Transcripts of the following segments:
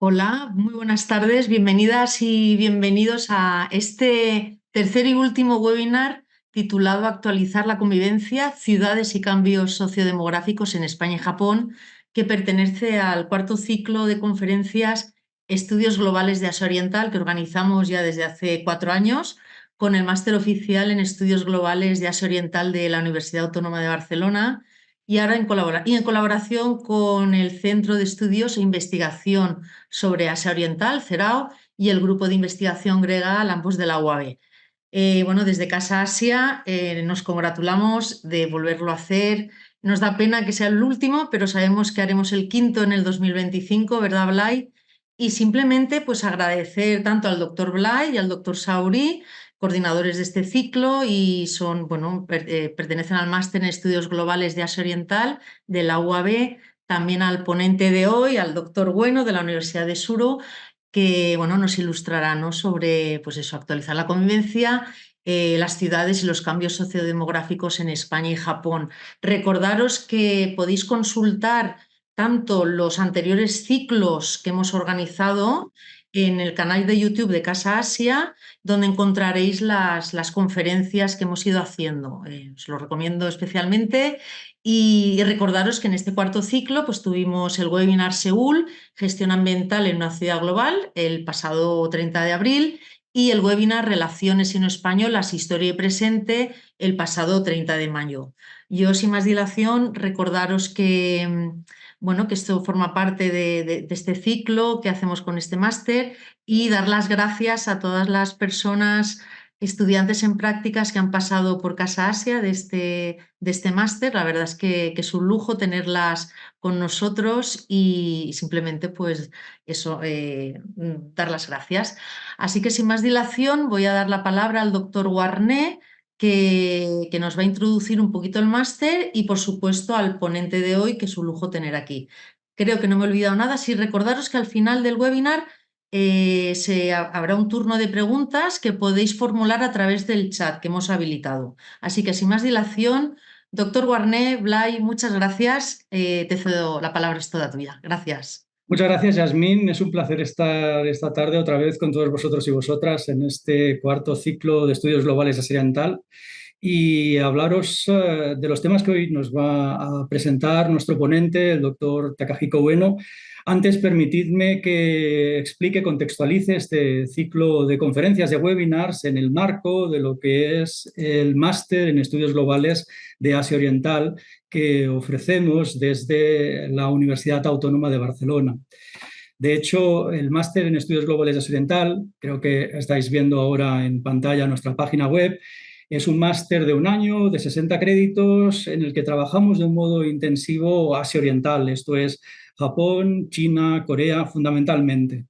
Hola, muy buenas tardes, bienvenidas y bienvenidos a este tercer y último webinar titulado Actualizar la convivencia, ciudades y cambios sociodemográficos en España y Japón, que pertenece al cuarto ciclo de conferencias Estudios Globales de Asia Oriental que organizamos ya desde hace 4 años con el máster oficial en Estudios Globales de Asia Oriental de la Universidad Autónoma de Barcelona y ahora en colaboración con el Centro de Estudios e Investigación sobre Asia Oriental, CERAO, y el grupo de investigación Gregal, ambos de la UAB. Bueno, desde Casa Asia nos congratulamos de volverlo a hacer. Nos da pena que sea el último, pero sabemos que haremos el quinto en el 2025, ¿verdad, Blay? Y simplemente pues agradecer tanto al doctor Blay y al doctor Sauri, coordinadores de este ciclo, y son, bueno, pertenecen al máster en Estudios Globales de Asia Oriental de la UAB, también al ponente de hoy, al doctor Bueno de la Universidad de Suro, que bueno, nos ilustrará, ¿no?, sobre pues eso, actualizar la convivencia, las ciudades y los cambios sociodemográficos en España y Japón. Recordaros que podéis consultar tanto los anteriores ciclos que hemos organizado en el canal de YouTube de Casa Asia, donde encontraréis las conferencias que hemos ido haciendo. Os lo recomiendo especialmente. Y recordaros que en este cuarto ciclo pues, tuvimos el webinar Seúl, Gestión ambiental en una ciudad global, el pasado 30 de abril, y el webinar Relaciones sino-españolas, historia y presente, el pasado 30 de mayo. Yo, sin más dilación, recordaros que, bueno, que esto forma parte de este ciclo que hacemos con este máster y dar las gracias a todas las personas, estudiantes en prácticas que han pasado por Casa Asia de este máster. La verdad es que es un lujo tenerlas con nosotros y simplemente pues eso, dar las gracias. Así que sin más dilación voy a dar la palabra al doctor Guarné, que nos va a introducir un poquito el máster y por supuesto al ponente de hoy, que es un lujo tener aquí. Creo que no me he olvidado nada. Sí, recordaros que al final del webinar habrá un turno de preguntas que podéis formular a través del chat que hemos habilitado. Así que sin más dilación, doctor Guarné, Blay, muchas gracias. Te cedo la palabra, es toda tuya. Gracias. Muchas gracias, Yasmín. Es un placer estar esta tarde otra vez con todos vosotros y vosotras en este cuarto ciclo de estudios globales de Asia Oriental y hablaros de los temas que hoy nos va a presentar nuestro ponente, el doctor Takahiko Ueno. Antes, permitidme que explique, contextualice este ciclo de conferencias, de webinars en el marco de lo que es el máster en estudios globales de Asia Oriental que ofrecemos desde la Universidad Autónoma de Barcelona. De hecho, el máster en estudios globales de Asia Oriental, creo que estáis viendo ahora en pantalla nuestra página web, es un máster de un año, de 60 créditos, en el que trabajamos de un modo intensivo Asia Oriental, esto es Japón, China, Corea, fundamentalmente.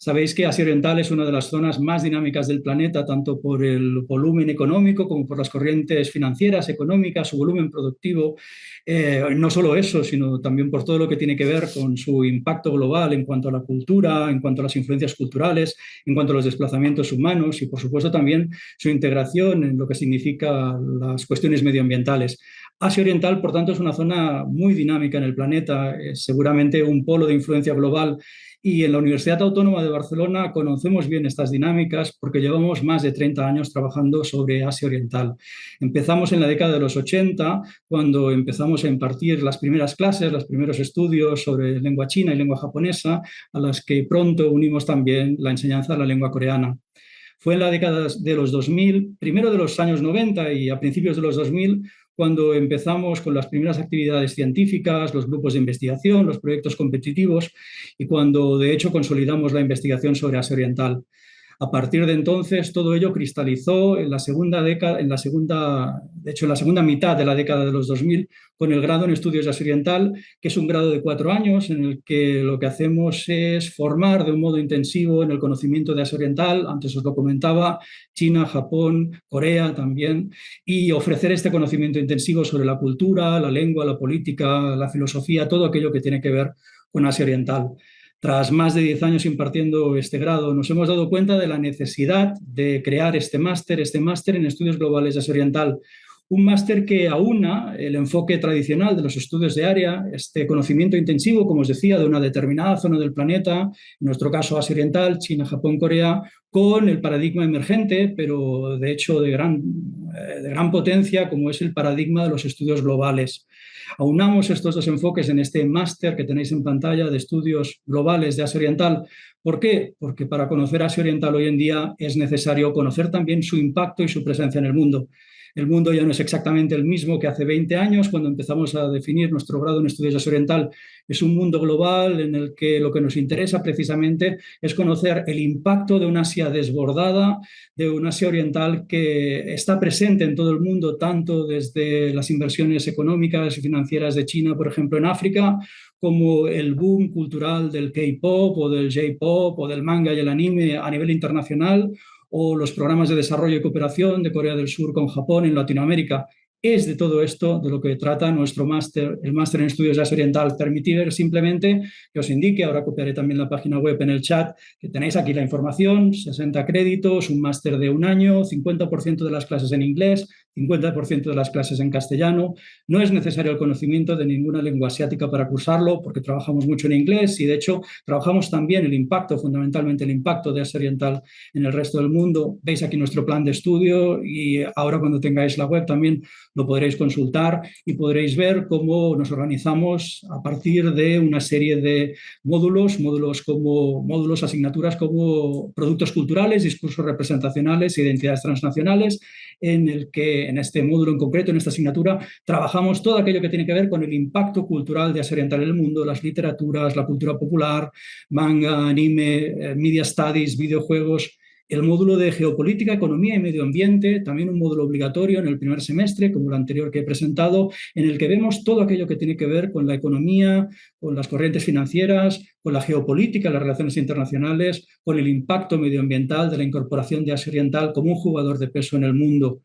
Sabéis que Asia Oriental es una de las zonas más dinámicas del planeta, tanto por el volumen económico como por las corrientes financieras, económicas, su volumen productivo. No solo eso, sino también por todo lo que tiene que ver con su impacto global en cuanto a la cultura, en cuanto a las influencias culturales, en cuanto a los desplazamientos humanos y, por supuesto, también su integración en lo que significa las cuestiones medioambientales. Asia Oriental, por tanto, es una zona muy dinámica en el planeta, es seguramente un polo de influencia global y en la Universidad Autónoma de Barcelona conocemos bien estas dinámicas porque llevamos más de 30 años trabajando sobre Asia Oriental. Empezamos en la década de los 80, cuando empezamos a impartir las primeras clases, los primeros estudios sobre lengua china y lengua japonesa, a las que pronto unimos también la enseñanza de la lengua coreana. Fue en la década de los 2000, primero de los años 90 y a principios de los 2000, cuando empezamos con las primeras actividades científicas, los grupos de investigación, los proyectos competitivos y cuando de hecho consolidamos la investigación sobre Asia Oriental. A partir de entonces, todo ello cristalizó en la segunda década, de hecho, en la segunda mitad de la década de los 2000, con el grado en Estudios de Asia Oriental, que es un grado de 4 años en el que lo que hacemos es formar de un modo intensivo en el conocimiento de Asia Oriental, antes os lo comentaba, China, Japón, Corea también, y ofrecer este conocimiento intensivo sobre la cultura, la lengua, la política, la filosofía, todo aquello que tiene que ver con Asia Oriental. Tras más de 10 años impartiendo este grado, nos hemos dado cuenta de la necesidad de crear este máster en estudios globales de Asia Oriental, un máster que aúna el enfoque tradicional de los estudios de área, este conocimiento intensivo, como os decía, de una determinada zona del planeta, en nuestro caso Asia Oriental, China, Japón, Corea, con el paradigma emergente, pero de hecho de gran potencia, como es el paradigma de los estudios globales. Aunamos estos dos enfoques en este máster que tenéis en pantalla de estudios globales de Asia Oriental. ¿Por qué? Porque para conocer Asia Oriental hoy en día es necesario conocer también su impacto y su presencia en el mundo. El mundo ya no es exactamente el mismo que hace 20 años, cuando empezamos a definir nuestro grado en estudios de Asia Oriental. Es un mundo global en el que lo que nos interesa precisamente es conocer el impacto de una Asia desbordada, de una Asia Oriental que está presente en todo el mundo, tanto desde las inversiones económicas y financieras de China, por ejemplo, en África, como el boom cultural del K-pop o del J-pop o del manga y el anime a nivel internacional, o los programas de desarrollo y cooperación de Corea del Sur con Japón en Latinoamérica. Es de todo esto de lo que trata nuestro máster, el máster en estudios de Asia Oriental. Permitir simplemente que os indique, ahora copiaré también la página web en el chat, que tenéis aquí la información: 60 créditos, un máster de un año, 50% de las clases en inglés, 50% de las clases en castellano. No es necesario el conocimiento de ninguna lengua asiática para cursarlo, porque trabajamos mucho en inglés y de hecho trabajamos también el impacto, fundamentalmente el impacto de Asia Oriental en el resto del mundo. Veis aquí nuestro plan de estudio y ahora, cuando tengáis la web, también lo podréis consultar y podréis ver cómo nos organizamos a partir de una serie de módulos, asignaturas como productos culturales, discursos representacionales e identidades transnacionales, en el que en este módulo en concreto, en esta asignatura, trabajamos todo aquello que tiene que ver con el impacto cultural de Asia Oriental en el mundo, las literaturas, la cultura popular, manga, anime, media studies, videojuegos. El módulo de geopolítica, economía y medio ambiente, también un módulo obligatorio en el primer semestre, como el anterior que he presentado, en el que vemos todo aquello que tiene que ver con la economía, con las corrientes financieras, con la geopolítica, las relaciones internacionales, con el impacto medioambiental de la incorporación de Asia Oriental como un jugador de peso en el mundo.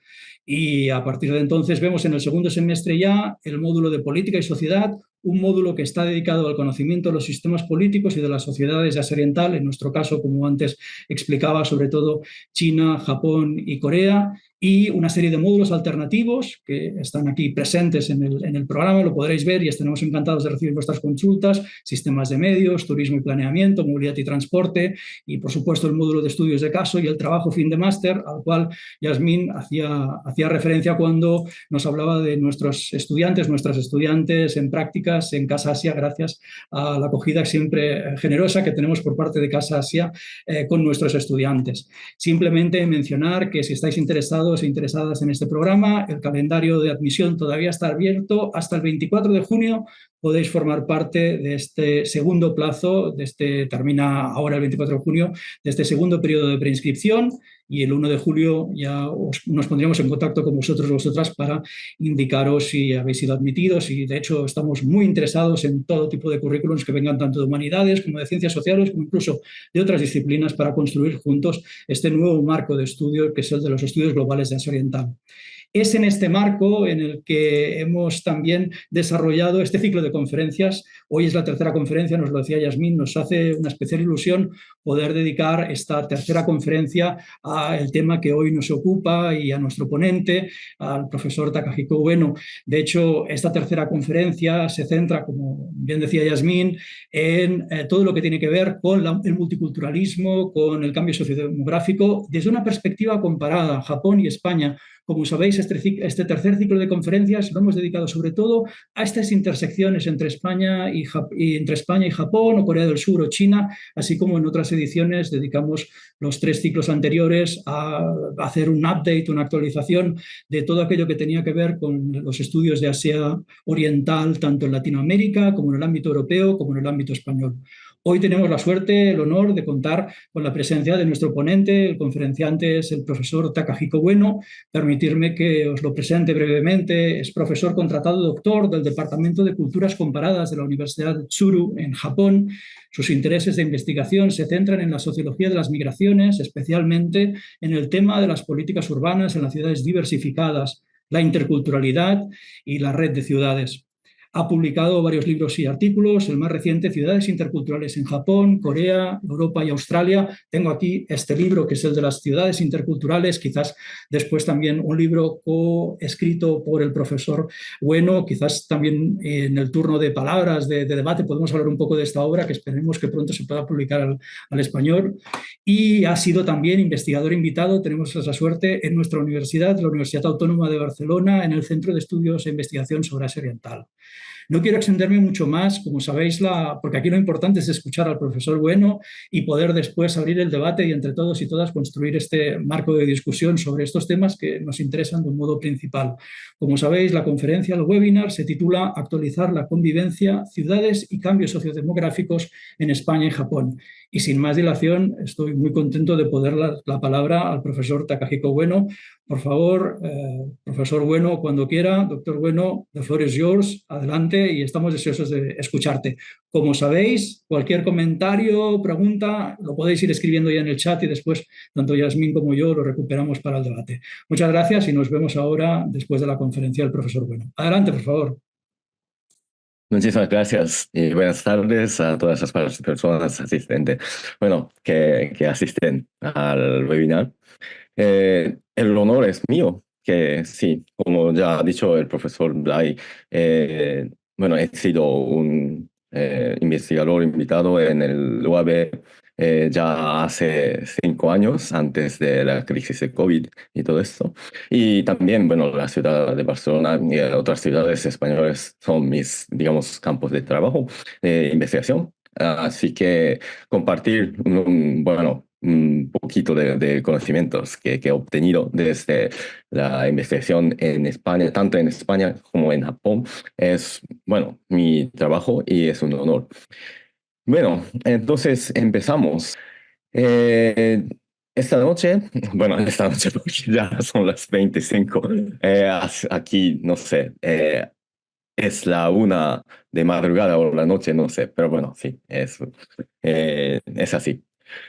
Y a partir de entonces vemos en el segundo semestre ya el módulo de política y sociedad, un módulo que está dedicado al conocimiento de los sistemas políticos y de las sociedades de Asia Oriental, en nuestro caso, como antes explicaba, sobre todo China, Japón y Corea, y una serie de módulos alternativos que están aquí presentes en el programa, lo podréis ver y estaremos encantados de recibir vuestras consultas: sistemas de medios, turismo y planeamiento, movilidad y transporte, y por supuesto el módulo de estudios de caso y el trabajo fin de máster, al cual Yasmín hacía referencia cuando nos hablaba de nuestros estudiantes, nuestras estudiantes en prácticas en Casa Asia, gracias a la acogida siempre generosa que tenemos por parte de Casa Asia con nuestros estudiantes. Simplemente mencionar que si estáis interesados e interesadas en este programa, el calendario de admisión todavía está abierto hasta el 24 de junio. Podéis formar parte de este segundo plazo, termina ahora el 24 de junio, de este segundo periodo de preinscripción, y el 1 de julio ya nos pondríamos en contacto con vosotras para indicaros si habéis sido admitidos, y de hecho estamos muy interesados en todo tipo de currículums que vengan tanto de humanidades como de ciencias sociales, como incluso de otras disciplinas, para construir juntos este nuevo marco de estudio que es el de los estudios globales de Asia Oriental. Es en este marco en el que hemos también desarrollado este ciclo de conferencias. Hoy es la tercera conferencia, nos lo decía Yasmín, nos hace una especial ilusión poder dedicar esta tercera conferencia al tema que hoy nos ocupa y a nuestro ponente, al profesor Takahiko Ueno. De hecho, esta tercera conferencia se centra, como bien decía Yasmín, en todo lo que tiene que ver con el multiculturalismo, con el cambio sociodemográfico, desde una perspectiva comparada, Japón y España. Como sabéis, este tercer ciclo de conferencias lo hemos dedicado sobre todo a estas intersecciones entre España y Japón, o Corea del Sur o China, así como en otras ediciones dedicamos los 3 ciclos anteriores a hacer un update, una actualización de todo aquello que tenía que ver con los estudios de Asia Oriental, tanto en Latinoamérica como en el ámbito europeo, como en el ámbito español. Hoy tenemos la suerte, el honor de contar con la presencia de nuestro ponente. El conferenciante es el profesor Takahiko Ueno. Permitirme que os lo presente brevemente. Es profesor contratado doctor del Departamento de Culturas Comparadas de la Universidad de Tsuru, en Japón. Sus intereses de investigación se centran en la sociología de las migraciones, especialmente en el tema de las políticas urbanas en las ciudades diversificadas, la interculturalidad y la red de ciudades. Ha publicado varios libros y artículos, el más reciente, Ciudades interculturales en Japón, Corea, Europa y Australia. Tengo aquí este libro, que es el de las ciudades interculturales, quizás después también un libro coescrito por el profesor Bueno, quizás también en el turno de palabras, de debate, podemos hablar un poco de esta obra, que esperemos que pronto se pueda publicar al español. Y ha sido también investigador invitado, tenemos esa suerte, en nuestra universidad, la Universidad Autónoma de Barcelona, en el Centro de Estudios e Investigación sobre Asia Oriental. No quiero extenderme mucho más, como sabéis, porque aquí lo importante es escuchar al profesor Bueno y poder después abrir el debate y entre todos y todas construir este marco de discusión sobre estos temas que nos interesan de un modo principal. Como sabéis, la conferencia, el webinar, se titula Actualizar la convivencia, ciudades y cambios sociodemográficos en España y Japón. Y sin más dilación, estoy muy contento de poder dar la palabra al profesor Takahiko Bueno. Por favor, profesor Bueno, cuando quiera, doctor Bueno, the floor is yours, adelante y estamos deseosos de escucharte. Como sabéis, cualquier comentario, pregunta, lo podéis ir escribiendo ya en el chat y después tanto Yasmín como yo lo recuperamos para el debate. Muchas gracias y nos vemos ahora después de la conferencia del profesor Bueno. Adelante, por favor. Muchísimas gracias y buenas tardes a todas las personas asistentes, bueno, que asisten al webinar. El honor es mío, que sí, como ya ha dicho el profesor Blay, bueno, he sido un investigador invitado en el UAB ya hace 5 años, antes de la crisis de COVID y todo esto. Y también, bueno, la ciudad de Barcelona y otras ciudades españolas son mis, digamos, campos de trabajo, de investigación. Así que compartir, bueno, un poquito de conocimientos que he obtenido desde la investigación en España, tanto en España como en Japón, es, bueno, mi trabajo y es un honor. Bueno, entonces empezamos. Eh, esta noche, bueno, esta noche porque ya son las 25, aquí, no sé, es la 1 de madrugada o la noche, no sé, pero bueno, sí, es así.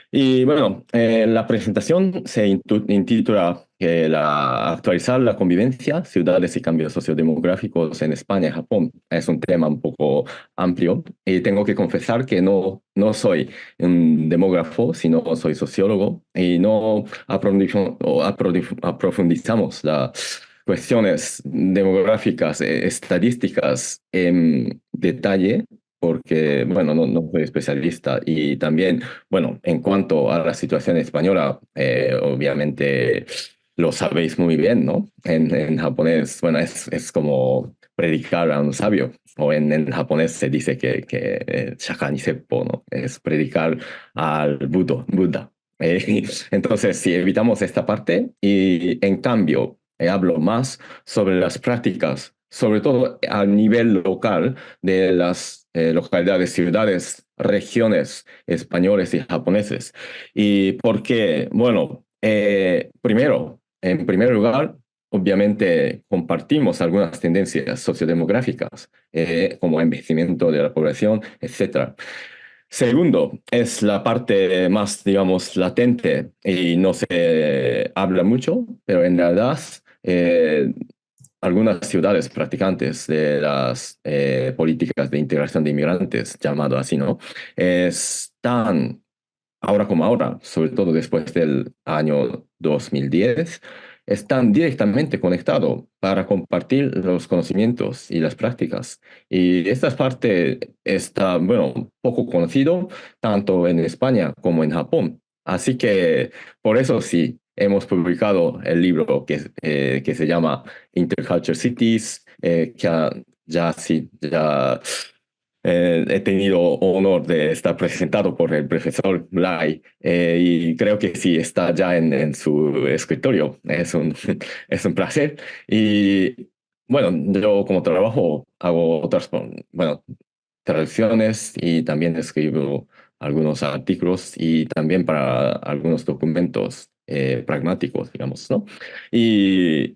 Y bueno, la presentación se intitula Actualizar la convivencia, ciudades y cambios sociodemográficos en España y Japón. Es un tema un poco amplio y tengo que confesar que no soy un demógrafo, sino soy sociólogo y no aprofundizamos las cuestiones demográficas, estadísticas en detalle porque, bueno, no soy especialista. Y también, bueno, en cuanto a la situación española, obviamente lo sabéis muy bien, ¿no? En japonés, bueno, es como predicar a un sabio, o en japonés se dice que shaka ni seppo, ¿no? Es predicar al Buda. Entonces, si evitamos esta parte y en cambio hablo más sobre las prácticas, sobre todo a nivel local, de las localidades, ciudades, regiones españoles y japoneses. ¿Y por qué? Bueno, primero, en primer lugar, obviamente compartimos algunas tendencias sociodemográficas, como envejecimiento de la población, etcétera. Segundo, es la parte más, digamos, latente y no se habla mucho, pero en realidad algunas ciudades practicantes de las políticas de integración de inmigrantes, llamado así, ¿no? Están, ahora como ahora, sobre todo después del año 2010, están directamente conectados para compartir los conocimientos y las prácticas. Y esta parte está, bueno, poco conocido tanto en España como en Japón. Así que por eso sí, hemos publicado el libro que se llama Interculture Cities, ya sí, ya he tenido honor de estar presentado por el profesor Lai y creo que sí está ya en su escritorio. Es un placer. Y bueno, yo como trabajo hago otras, bueno, traducciones y también escribo algunos artículos y también para algunos documentos pragmáticos, digamos, ¿no? Y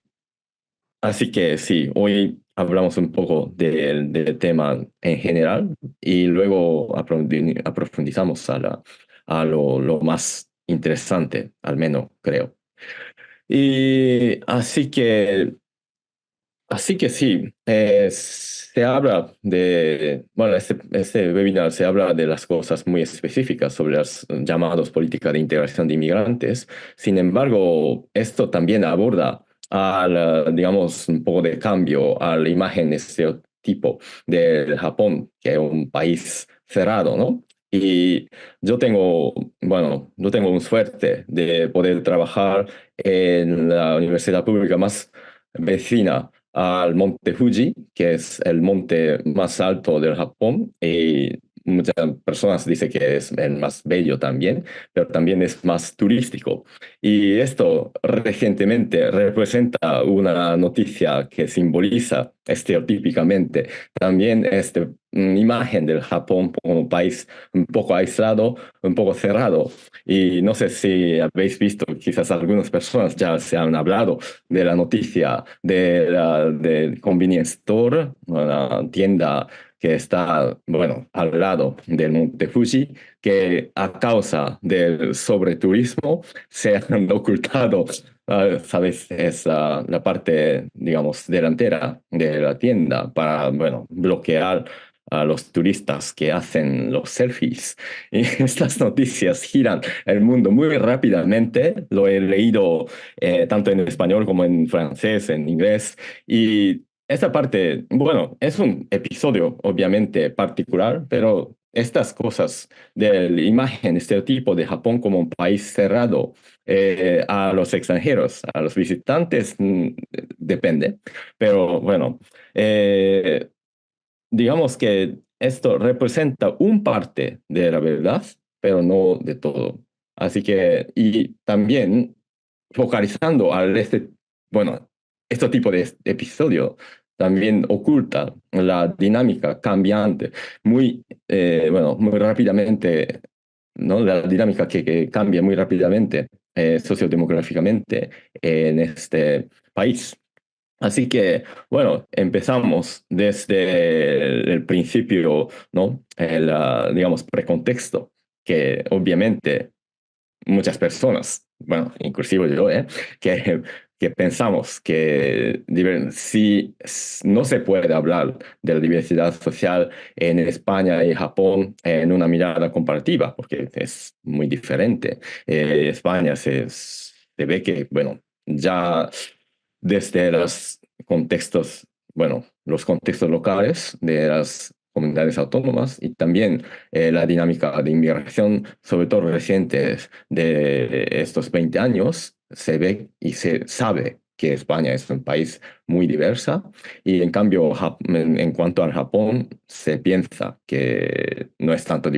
así que sí, hoy hablamos un poco del tema en general y luego aprofundizamos a lo más interesante, al menos creo. Y así que sí, se habla de, bueno, este webinar se habla de las cosas muy específicas sobre las llamadas políticas de integración de inmigrantes. Sin embargo, esto también aborda digamos, un poco de cambio a la imagen estereotipo de Japón, que es un país cerrado, ¿no? Y yo tengo un suerte de poder trabajar en la universidad pública más vecina al monte Fuji, que es el monte más alto del Japón, y muchas personas dicen que es el más bello también, pero también es más turístico. Y esto recientemente representa una noticia que simboliza estereotípicamente también esta imagen del Japón como un país un poco aislado, un poco cerrado. Y no sé si habéis visto, quizás algunas personas ya se han hablado de la noticia de Convenience Store, una tienda que está, bueno, al lado del Monte Fuji, que a causa del sobreturismo se han ocultado, ¿sabes? Es la parte, digamos, delantera de la tienda para, bueno, bloquear a los turistas que hacen los selfies. Y estas noticias giran el mundo muy rápidamente. Lo he leído tanto en español como en francés, en inglés. Y esta parte, bueno, es un episodio obviamente particular, pero estas cosas de la imagen, estereotipo de Japón como un país cerrado a los extranjeros, a los visitantes, depende. Pero bueno, eh, digamos que esto representa un parte de la verdad, pero no de todo. Así que, y también focalizando a bueno, este tipo de episodio también oculta la dinámica cambiante bueno, muy rápidamente, ¿no? La dinámica que cambia muy rápidamente sociodemográficamente en este país. Así que, bueno, empezamos desde el principio, ¿no? Digamos, precontexto, que obviamente muchas personas, bueno, inclusive yo, que pensamos que si no se puede hablar de la diversidad social en España y Japón en una mirada comparativa, porque es muy diferente. España se ve que, bueno, ya desde los contextos, bueno, los contextos locales de las comunidades autónomas y también la dinámica de inmigración, sobre todo recientes de estos 20 años, se ve y se sabe que España es un país muy diversa y en cambio en cuanto al Japón se piensa que no es tanto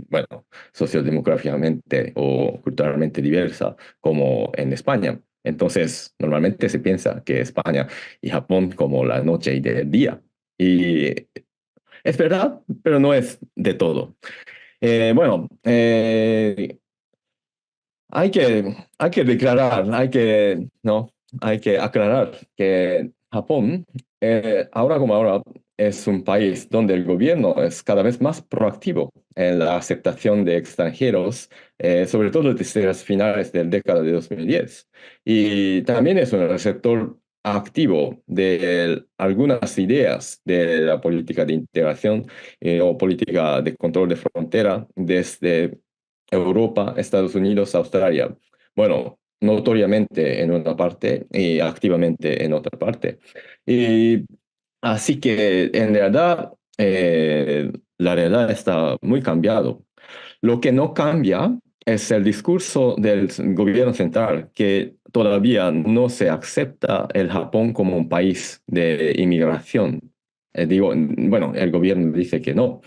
bueno, sociodemográficamente o culturalmente diversa como en España. Entonces, normalmente se piensa que España y Japón como la noche y el día. Y es verdad, pero no es de todo. Bueno, hay que declarar, ¿no? Hay que aclarar que Japón, ahora como ahora, es un país donde el gobierno es cada vez más proactivo en la aceptación de extranjeros, sobre todo desde las finales de la década de 2010. Y también es un receptor activo de algunas ideas de la política de integración o política de control de frontera desde Europa, Estados Unidos, Australia. Bueno, notoriamente en una parte y activamente en otra parte. Y así que en realidad, la realidad está muy cambiado. Lo que no cambia es el discurso del gobierno central, que todavía no se acepta el Japón como un país de inmigración. Digo, bueno, el gobierno dice que no,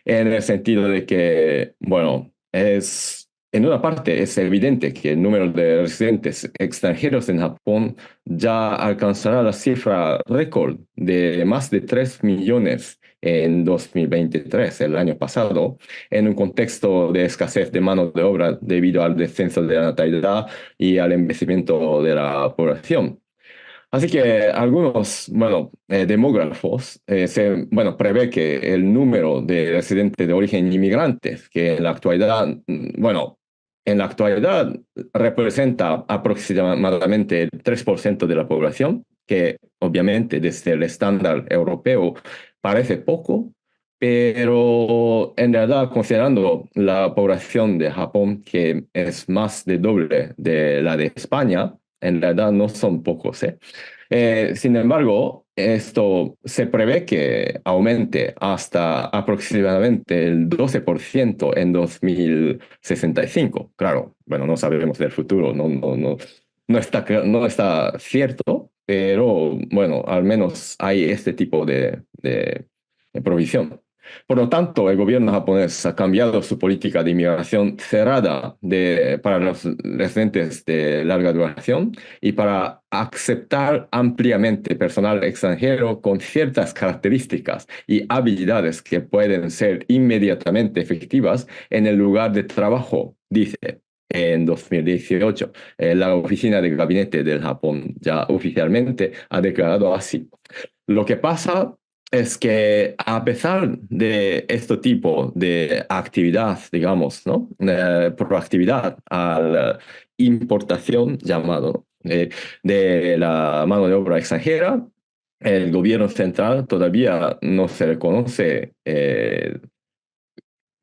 en el sentido de que, bueno, en una parte es evidente que el número de residentes extranjeros en Japón ya alcanzará la cifra récord de más de 3 millones en 2023, el año pasado, en un contexto de escasez de mano de obra debido al descenso de la natalidad y al envejecimiento de la población. Así que algunos, bueno, demógrafos bueno, prevé que el número de residentes de origen inmigrantes, que en la actualidad, bueno, en la actualidad representa aproximadamente el 3% de la población, que obviamente desde el estándar europeo parece poco, pero en realidad, considerando la población de Japón, que es más de doble de la de España, en realidad no son pocos, ¿eh? Sin embargo, esto se prevé que aumente hasta aproximadamente el 12% en 2065. Claro, bueno, no sabemos del futuro, no está cierto, pero bueno, al menos hay este tipo de provisión. Por lo tanto, el gobierno japonés ha cambiado su política de inmigración cerrada para los residentes de larga duración y para aceptar ampliamente personal extranjero con ciertas características y habilidades que pueden ser inmediatamente efectivas en el lugar de trabajo, dice. En 2018, la oficina de gabinete del Japón ya oficialmente ha declarado así. Lo que pasa es que a pesar de este tipo de actividad, digamos, ¿no? Proactividad a la importación, llamado, de la mano de obra extranjera, el gobierno central todavía no se reconoce,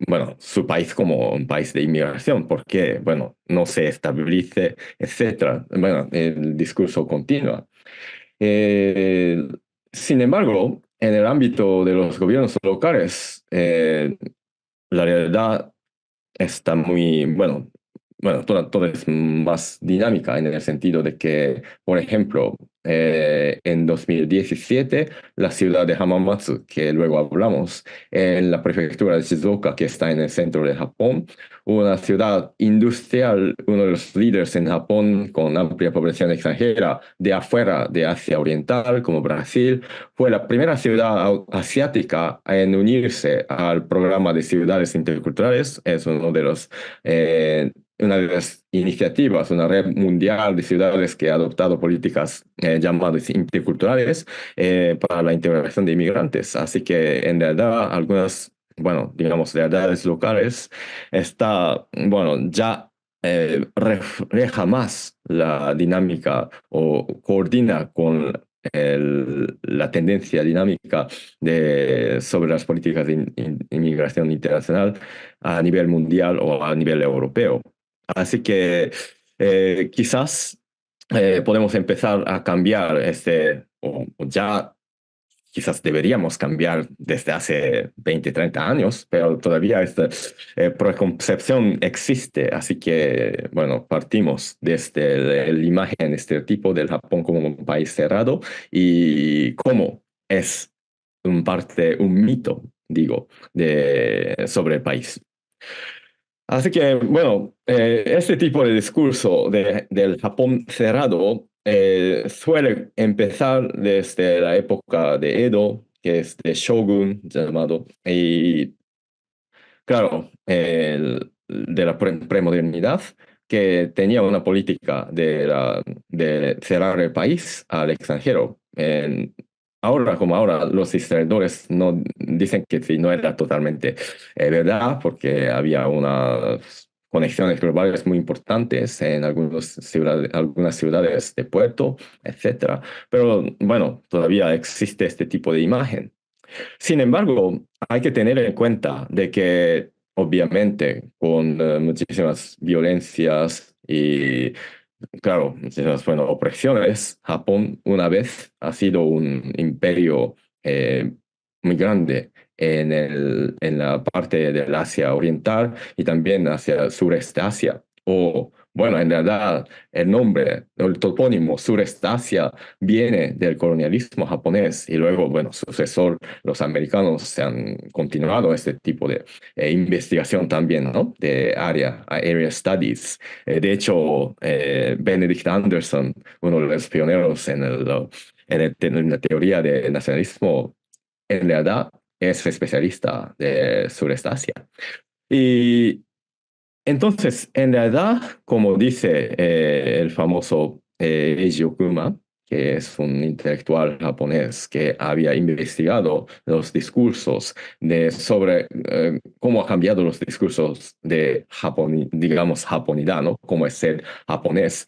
bueno, su país como un país de inmigración, porque, bueno, no se estabilice, etcétera. Bueno, el discurso continúa. Eh, Sin embargo, en el ámbito de los gobiernos locales, la realidad está muy, bueno, toda es más dinámica en el sentido de que, por ejemplo, en 2017, la ciudad de Hamamatsu, que luego hablamos, en la prefectura de Shizuoka, que está en el centro de Japón, una ciudad industrial, uno de los líderes en Japón con amplia población extranjera de afuera de Asia Oriental, como Brasil, fue la primera ciudad asiática en unirse al programa de ciudades interculturales. Es uno de los una de las iniciativas, una red mundial de ciudades que ha adoptado políticas llamadas interculturales para la integración de inmigrantes. Así que en realidad algunas, bueno, digamos, realidades locales está, bueno, ya refleja más la dinámica o coordina con la tendencia dinámica sobre las políticas de inmigración internacional a nivel mundial o a nivel europeo. Así que quizás podemos empezar a cambiar o ya quizás deberíamos cambiar desde hace 20, 30 años, pero todavía esta preconcepción existe. Así que, bueno, partimos desde la imagen, estereotipo del Japón como un país cerrado y cómo es un mito, digo, sobre el país. Así que, bueno, este tipo de discurso del Japón cerrado suele empezar desde la época de Edo, que es de Shogun llamado, y claro, de la premodernidad, que tenía una política de cerrar el país al extranjero. Ahora como ahora, los historiadores no dicen que sí, no era totalmente verdad, porque había unas conexiones globales muy importantes en algunas ciudades de puerto, etcétera. Pero bueno, todavía existe este tipo de imagen. Sin embargo, hay que tener en cuenta de que obviamente con muchísimas violencias y claro, muchísimas bueno, opresiones, Japón una vez ha sido un imperio muy grande en la parte del Asia Oriental y también hacia el sureste Asia. O, bueno, en realidad el nombre, el topónimo sureste Asia viene del colonialismo japonés y luego, bueno, sucesor, los americanos se han continuado este tipo de investigación también, ¿no? De area studies. De hecho, Benedict Anderson, uno de los pioneros en la teoría del nacionalismo, en realidad es especialista de Sureste Asia. Y entonces, en realidad, como dice el famoso Eiji Okuma, que es un intelectual japonés que había investigado los discursos sobre cómo ha cambiado los discursos de Japón, digamos, japonidad, ¿no? Cómo es ser japonés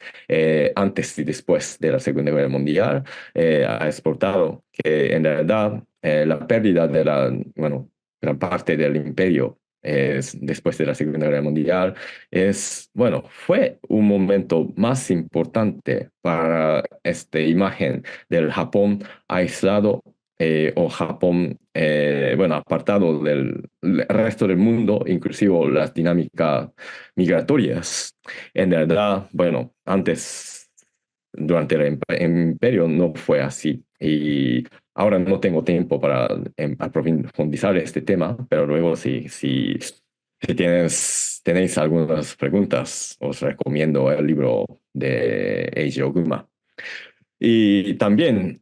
antes y después de la Segunda Guerra Mundial. Ha exportado que en realidad la pérdida de bueno, gran parte del imperio después de la Segunda Guerra Mundial bueno, fue un momento más importante para esta imagen del Japón aislado o Japón, bueno, apartado del resto del mundo, inclusive las dinámicas migratorias. En realidad, bueno, antes, durante el imperio, no fue así. Y ahora no tengo tiempo para profundizar este tema, pero luego si tenéis algunas preguntas, os recomiendo el libro de Eiji Oguma. Y también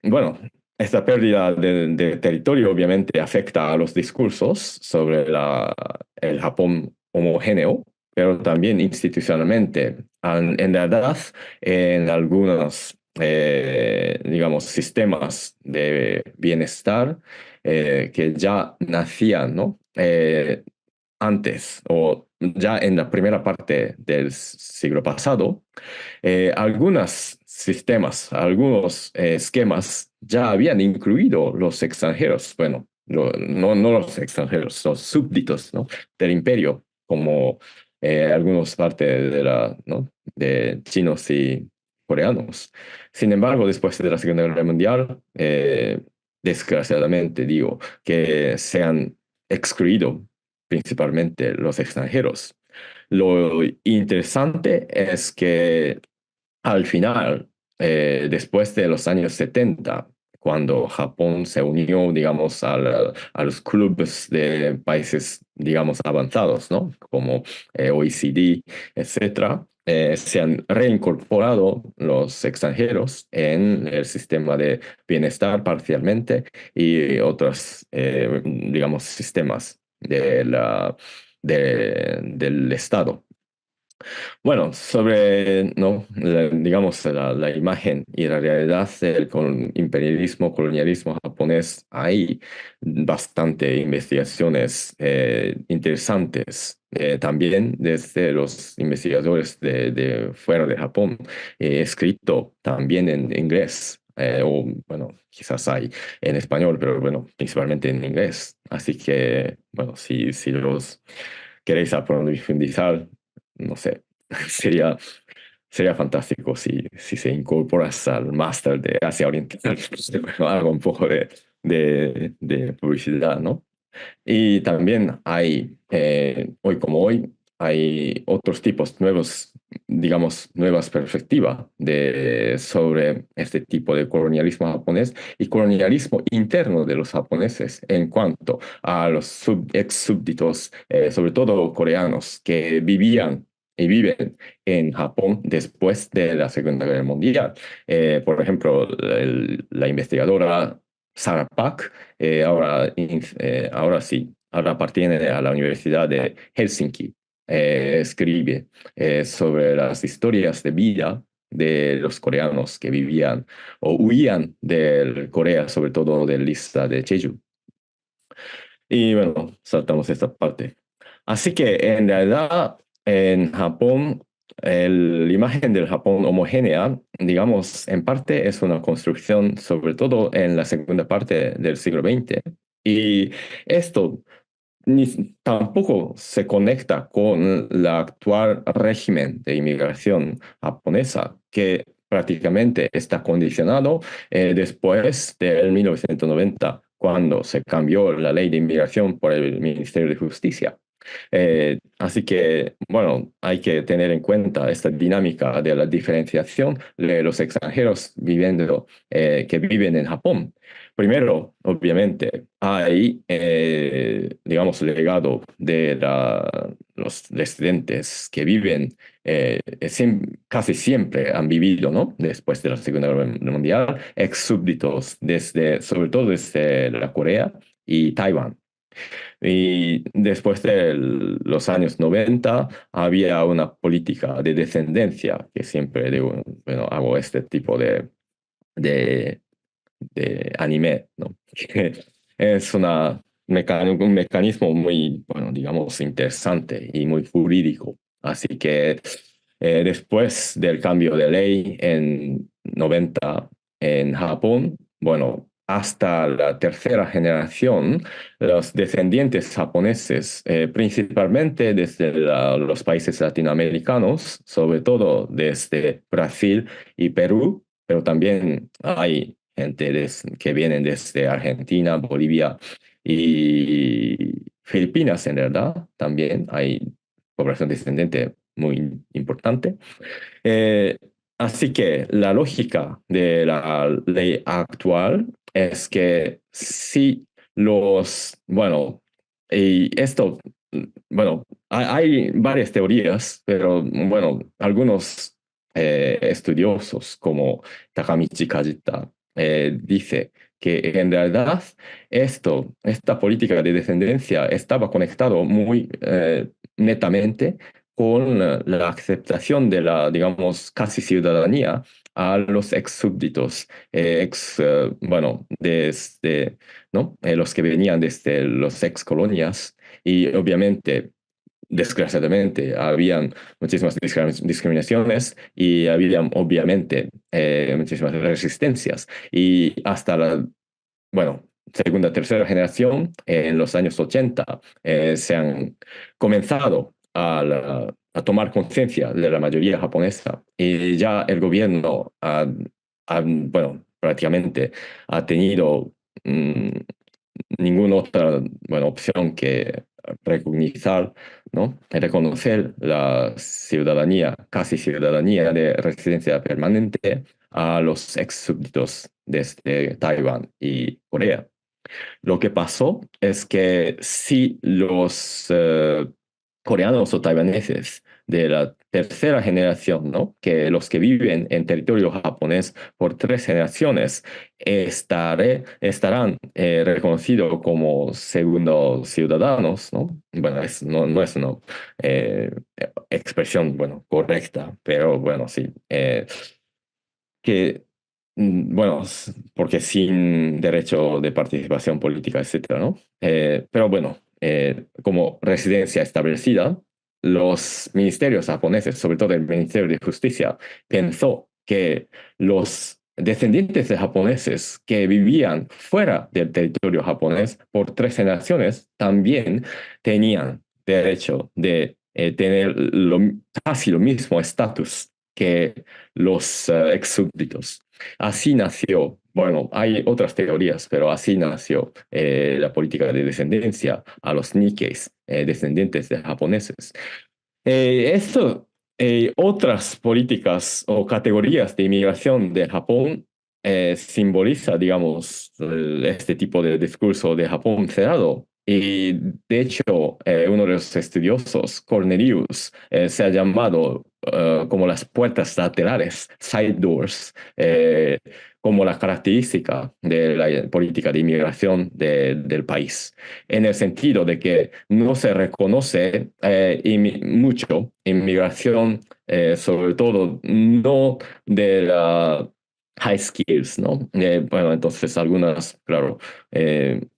bueno, esta pérdida de territorio obviamente afecta a los discursos sobre el Japón homogéneo, pero también institucionalmente. En verdad, en algunos, digamos, sistemas de bienestar que ya nacían, ¿no? Antes o ya en la primera parte del siglo pasado, algunos sistemas, algunos esquemas ya habían incluido los extranjeros, bueno, no los extranjeros, los súbditos, ¿no? Del imperio, como algunas partes ¿no? de chinos y coreanos. Sin embargo, después de la Segunda Guerra Mundial, desgraciadamente digo que se han excluido principalmente los extranjeros. Lo interesante es que al final, después de los años 70, cuando Japón se unió, digamos, a los clubes de países, digamos, avanzados, ¿no? Como OECD, etcétera, se han reincorporado los extranjeros en el sistema de bienestar parcialmente y otros, digamos, sistemas del Estado. Bueno, sobre, ¿no? digamos, la imagen y la realidad del imperialismo, colonialismo japonés, hay bastante investigaciones interesantes. También desde los investigadores de fuera de Japón, escrito también en inglés. O bueno, quizás hay en español, pero bueno, principalmente en inglés. Así que, bueno, si los queréis profundizar, no sé, sería, sería fantástico si se incorporas al máster de Asia Oriental, bueno, algo un poco de publicidad, ¿no? Y también hay, hoy como hoy, hay otros tipos nuevos, digamos, nuevas perspectivas sobre este tipo de colonialismo japonés y colonialismo interno de los japoneses en cuanto a los ex súbditos, sobre todo coreanos, que vivían y viven en Japón después de la Segunda Guerra Mundial. Por ejemplo, la investigadora Sarah Park ahora sí, ahora appartiene a la Universidad de Helsinki. Escribe sobre las historias de vida de los coreanos que vivían o huían de Corea, sobre todo de la isla de Jeju. Y bueno, saltamos esta parte. Así que en realidad en Japón, la imagen del Japón homogénea, digamos, en parte es una construcción, sobre todo en la segunda parte del siglo XX. Y esto tampoco se conecta con el actual régimen de inmigración japonesa, que prácticamente está condicionado después del 1990, cuando se cambió la ley de inmigración por el Ministerio de Justicia. Así que, bueno, hay que tener en cuenta esta dinámica de la diferenciación de los extranjeros que viven en Japón. Primero, obviamente, hay, digamos, el legado de los residentes que viven, casi siempre han vivido, ¿no? Después de la Segunda Guerra Mundial, ex súbditos, sobre todo desde la Corea y Taiwán. Y después de los años 90 había una política de descendencia que siempre digo, bueno, hago este tipo de, de anime, ¿no? Que es un mecanismo muy, bueno, digamos, interesante y muy jurídico. Así que después del cambio de ley en 90 en Japón, bueno, hasta la tercera generación, los descendientes japoneses, principalmente desde los países latinoamericanos, sobre todo desde Brasil y Perú, pero también hay gente que vienen desde Argentina, Bolivia y Filipinas, en verdad, también hay población descendente muy importante. Eh, Así que la lógica de la ley actual es que si bueno, y esto, bueno, hay varias teorías, pero bueno, algunos estudiosos como Takamichi Kajita dice que en realidad esta política de descendencia estaba conectado muy netamente con la aceptación de la, digamos, casi ciudadanía a los ex súbditos, bueno, desde, ¿no? Los que venían desde los ex colonias y obviamente, desgraciadamente, habían muchísimas discriminaciones y habían obviamente muchísimas resistencias y hasta la, bueno, segunda, tercera generación, en los años 80, se han comenzado a tomar conciencia de la mayoría japonesa y ya el gobierno bueno, prácticamente ha tenido mm, ninguna otra, bueno, opción que reconocer, ¿no? Reconocer la ciudadanía, casi ciudadanía de residencia permanente a los ex súbditos desde Taiwán y Corea. Lo que pasó es que si los coreanos o taiwaneses de la tercera generación, ¿no? Que los que viven en territorio japonés por 3 generaciones estarán reconocidos como segundos ciudadanos, ¿no? Bueno, no es una eh, expresión, bueno, correcta, pero bueno, sí. Que bueno, porque sin derecho de participación política, etcétera, ¿no? Pero bueno, como residencia establecida, los ministerios japoneses, sobre todo el Ministerio de Justicia, pensó que los descendientes de japoneses que vivían fuera del territorio japonés por 3 generaciones también tenían derecho de tener casi lo mismo estatus que los ex súbditos. Así nació, bueno, hay otras teorías, pero así nació la política de descendencia a los Nikkeis, descendientes de japoneses. Otras políticas o categorías de inmigración de Japón simboliza, digamos, este tipo de discurso de Japón cerrado. Y de hecho, uno de los estudiosos, Cornelius, se ha llamado como las puertas laterales, side doors, como la característica de la política de inmigración del país, en el sentido de que no se reconoce mucho inmigración, sobre todo no de la high skills, ¿no? Bueno, entonces claro,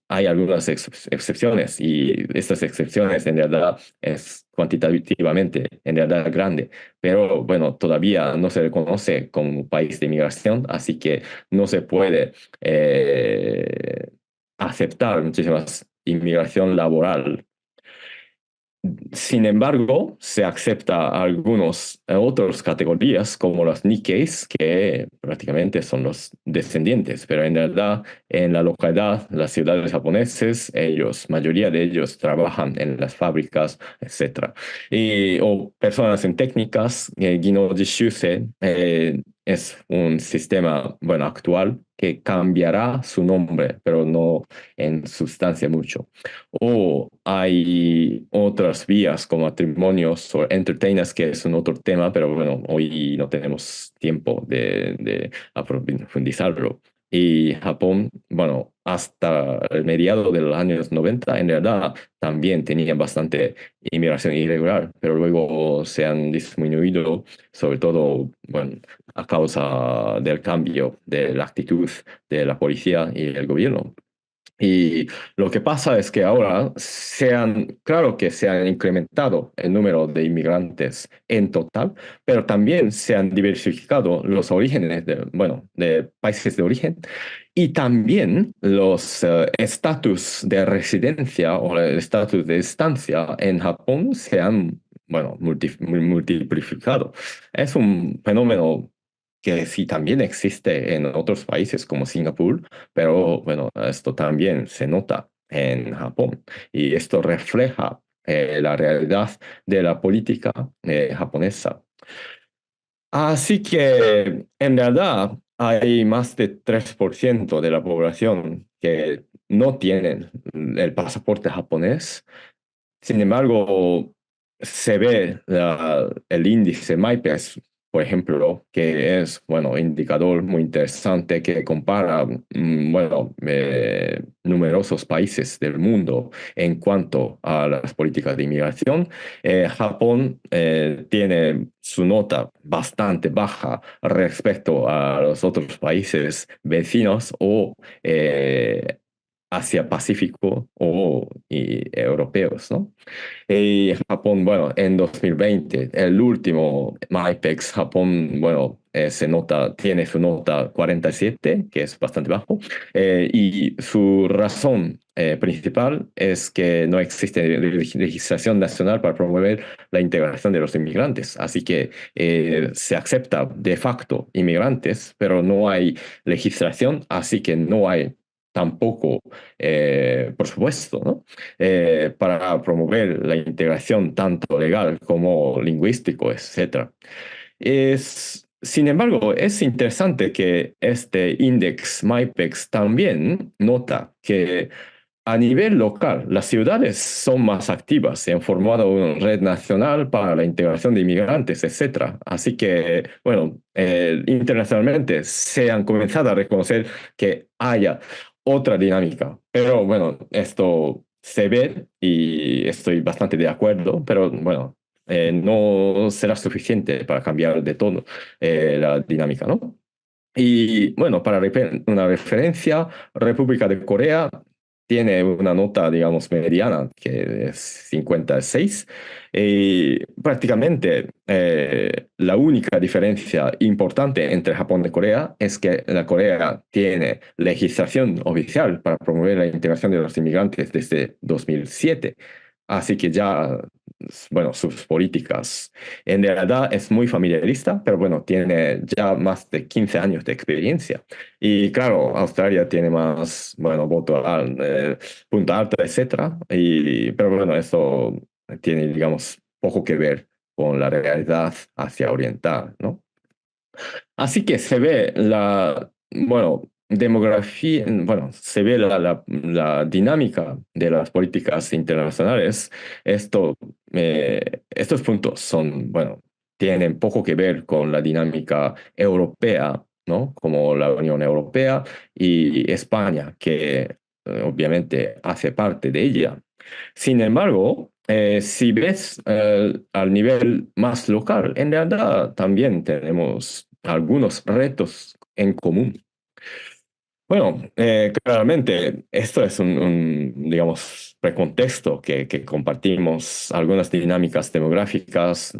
hay algunas excepciones y estas excepciones en realidad es cuantitativamente en realidad grande, pero bueno, todavía no se reconoce como país de inmigración, así que no se puede aceptar muchísimas inmigración laboral. Sin embargo, se acepta algunos otras categorías como las Nikkeis, que prácticamente son los descendientes, pero en realidad en la localidad, las ciudades japonesas, mayoría de ellos trabajan en las fábricas, etcétera. O personas en técnicas, Gino Jishuse, es un sistema, bueno, actual que cambiará su nombre, pero no en sustancia mucho. O hay otras vías como matrimonios o entertainers, que es un otro tema, pero bueno, hoy no tenemos tiempo de profundizarlo. Y Japón, bueno, hasta el mediado de los años 90, en realidad también tenía bastante inmigración irregular, pero luego se han disminuido, sobre todo, bueno, a causa del cambio de la actitud de la policía y el gobierno. Y lo que pasa es que ahora claro que se han incrementado el número de inmigrantes en total, pero también se han diversificado los orígenes bueno, de países de origen y también los estatus de residencia o el estatus de estancia en Japón se han, bueno, multiplicado. Es un fenómeno que sí también existe en otros países como Singapur, pero bueno, esto también se nota en Japón y esto refleja la realidad de la política japonesa. Así que en realidad hay más de 3% de la población que no tienen el pasaporte japonés. Sin embargo, se ve el índice MyPES, por ejemplo, que es, bueno, indicador muy interesante que compara, bueno, numerosos países del mundo en cuanto a las políticas de inmigración. Japón tiene su nota bastante baja respecto a los otros países vecinos o Asia-Pacífico y europeos, ¿no? Y Japón, bueno, en 2020, el último MyPEX, Japón, bueno, tiene su nota 47, que es bastante bajo, y su razón principal es que no existe legislación nacional para promover la integración de los inmigrantes. Así que se acepta de facto inmigrantes, pero no hay legislación, así que no hay tampoco, por supuesto, ¿no? Para promover la integración tanto legal como lingüístico, etcétera. Sin embargo, es interesante que este index MyPEX también nota que a nivel local, las ciudades son más activas, se han formado una red nacional para la integración de inmigrantes, etcétera. Así que, bueno, internacionalmente se han comenzado a reconocer que haya otra dinámica. Pero bueno, esto se ve y estoy bastante de acuerdo, pero bueno, no será suficiente para cambiar de todo la dinámica, ¿no? Y bueno, para una referencia, República de Corea tiene una nota, digamos, mediana, que es 56. Y prácticamente la única diferencia importante entre Japón y Corea es que la Corea tiene legislación oficial para promover la integración de los inmigrantes desde 2007. Así que ya, bueno, sus políticas en realidad es muy familiarista, pero bueno, tiene ya más de 15 años de experiencia. Y claro, Australia tiene más, bueno, punto alto, etcétera. Pero bueno, eso tiene, digamos, poco que ver con la realidad hacia oriental, ¿no? Así que se ve bueno, demografía, bueno, se ve la dinámica de las políticas internacionales. Estos puntos son, bueno, tienen poco que ver con la dinámica europea, ¿no? Como la Unión Europea y España, que obviamente hace parte de ella. Sin embargo, si ves al nivel más local, en realidad también tenemos algunos retos en común. Bueno, claramente esto es digamos, precontexto que compartimos algunas dinámicas demográficas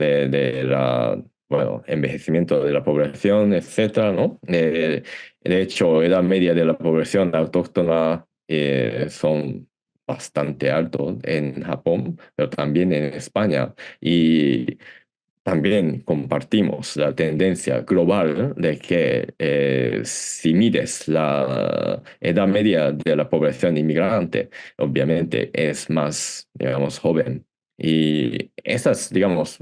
bueno, envejecimiento de la población, etcétera, ¿no? De hecho, edad media de la población autóctona son bastante altos en Japón, pero también en España. Y también compartimos la tendencia global de que si mides la edad media de la población inmigrante, obviamente es más, digamos, joven. Y esas, digamos,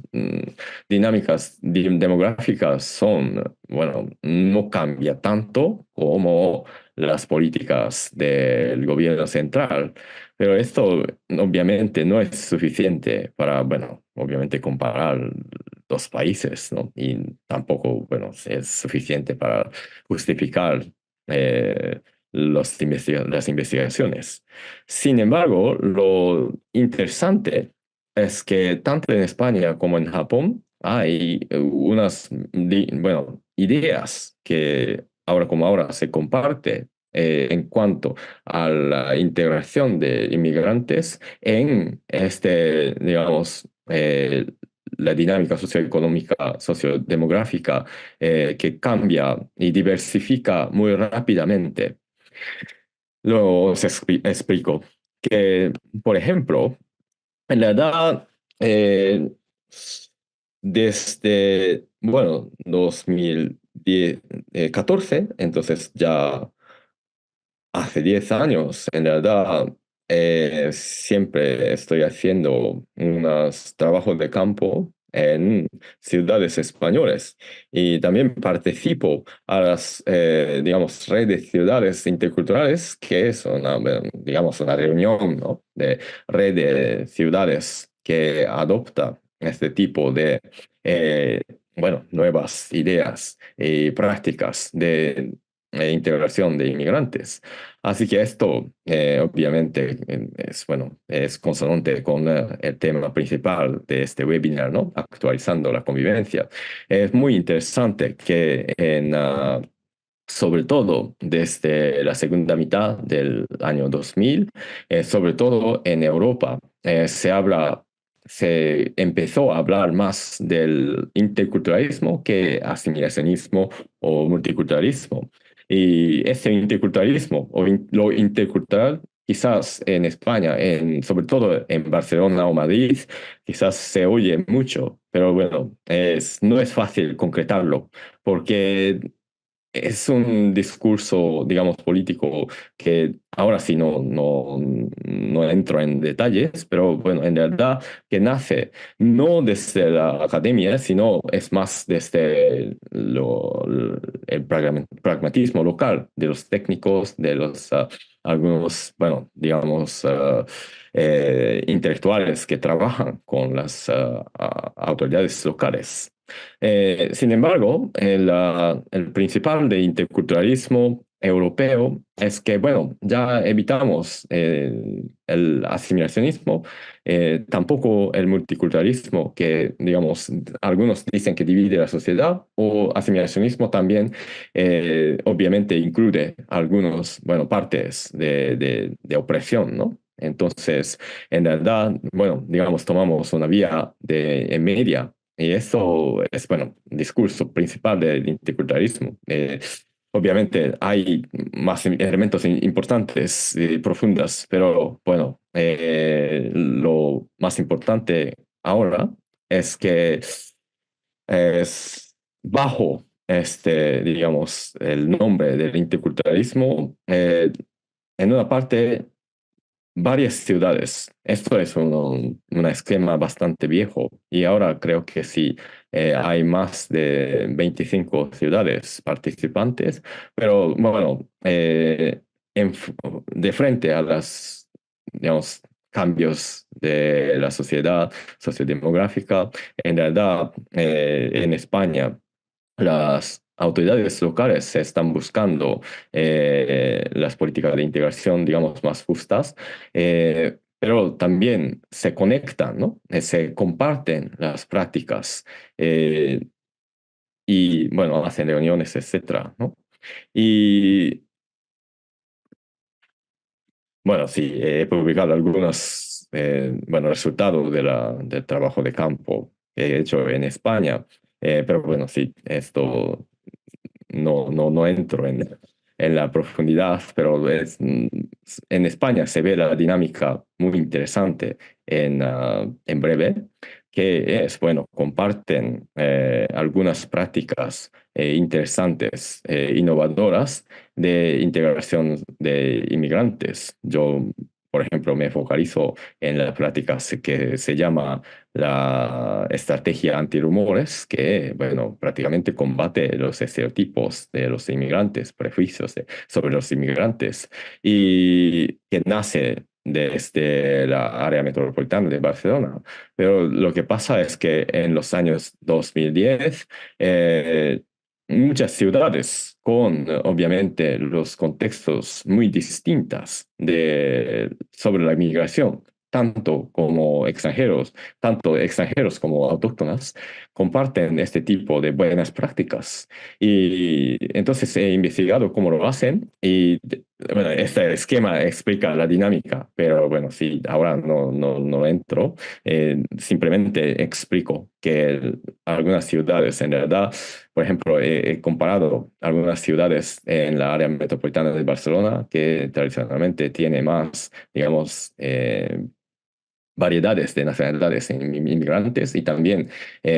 dinámicas demográficas son, bueno, no cambia tanto como las políticas del gobierno central, pero esto obviamente no es suficiente para, bueno, obviamente comparar dos países, ¿no? Y tampoco, bueno, es suficiente para justificar las investigaciones. Sin embargo, lo interesante es que tanto en España como en Japón hay unas bueno, ideas que ahora como ahora se comparte en cuanto a la integración de inmigrantes en digamos, la dinámica socioeconómica, sociodemográfica que cambia y diversifica muy rápidamente. Luego os explico que, por ejemplo, en la edad, eh, desde, bueno, 2014, entonces ya hace 10 años, en realidad, siempre estoy haciendo unos trabajos de campo en ciudades españolas y también participo a las, digamos, redes de ciudades interculturales, que es una, bueno, digamos, una reunión, ¿no? De red de ciudades que adopta este tipo de, eh, bueno, nuevas ideas y prácticas de integración de inmigrantes. Así que esto, obviamente, es, bueno, es consonante con el tema principal de este webinar, ¿no? Actualizando la convivencia. Es muy interesante que sobre todo desde la segunda mitad del año 2000, sobre todo en Europa, se empezó a hablar más del interculturalismo que asimilacionismo o multiculturalismo. Y ese interculturalismo o lo intercultural, quizás en España, sobre todo en Barcelona o Madrid, quizás se oye mucho, pero bueno, no es fácil concretarlo, porque es un discurso, digamos, político que ahora sí no entro en detalles, pero bueno, en realidad que nace no desde la academia, sino es más desde el pragmatismo local de los técnicos, de los algunos, bueno, digamos, intelectuales que trabajan con las autoridades locales. Sin embargo, el principal de interculturalismo europeo es que, bueno, ya evitamos el asimilacionismo, tampoco el multiculturalismo, que, digamos, algunos dicen que divide la sociedad, o asimilacionismo también, obviamente, incluye algunos, bueno, partes de opresión, ¿no? Entonces, en verdad, bueno, digamos, tomamos una vía en media y eso es, bueno, discurso principal del interculturalismo. Obviamente hay más elementos importantes y profundos, pero bueno, lo más importante ahora es que es bajo digamos, el nombre del interculturalismo, en una parte varias ciudades. Esto es un esquema bastante viejo y ahora creo que sí, hay más de 25 ciudades participantes, pero bueno, de frente a las, digamos, cambios de la sociedad sociodemográfica, en realidad, en España, las autoridades locales están buscando las políticas de integración, digamos, más justas, pero también se conectan, ¿no? Se comparten las prácticas eh, y, bueno, hacen reuniones, etcétera, ¿no? Y, bueno, sí, he publicado algunos, bueno, resultados del trabajo de campo que he hecho en España, pero bueno, sí, esto no entro en la profundidad, pero en España se ve la dinámica muy interesante en breve, que es, bueno, comparten algunas prácticas interesantes, innovadoras de integración de inmigrantes. Yo, por ejemplo, me focalizo en las prácticas que se llama la estrategia antirrumores, que, bueno, prácticamente combate los estereotipos de los inmigrantes, prejuicios sobre los inmigrantes, y que nace desde la área metropolitana de Barcelona. Pero lo que pasa es que en los años 2010, muchas ciudades con, obviamente, los contextos muy distintos sobre la inmigración, tanto extranjeros como autóctonas, comparten este tipo de buenas prácticas. Y entonces he investigado cómo lo hacen y bueno, este esquema explica la dinámica, pero bueno, sí, ahora no entro. Simplemente explico que algunas ciudades, en realidad, por ejemplo, he comparado algunas ciudades en la área metropolitana de Barcelona que tradicionalmente tiene más, digamos, variedades de nacionalidades en inmigrantes y también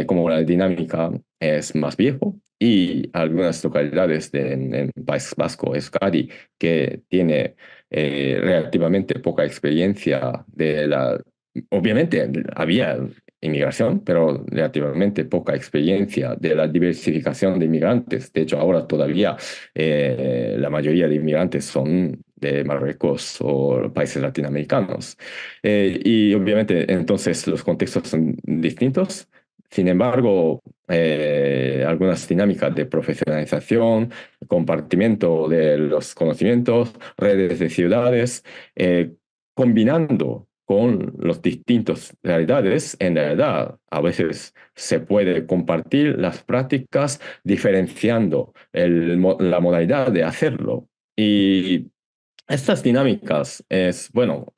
como la dinámica es más viejo y algunas localidades en País Vasco, Euskadi, que tiene relativamente poca experiencia obviamente había inmigración, pero relativamente poca experiencia de la diversificación de inmigrantes. De hecho, ahora todavía la mayoría de inmigrantes son de Marruecos o países latinoamericanos. Y obviamente entonces los contextos son distintos. Sin embargo, algunas dinámicas de profesionalización, compartimiento de los conocimientos, redes de ciudades, combinando con los distintos realidades, en realidad a veces se puede compartir las prácticas diferenciando la modalidad de hacerlo. Y estas dinámicas es, bueno,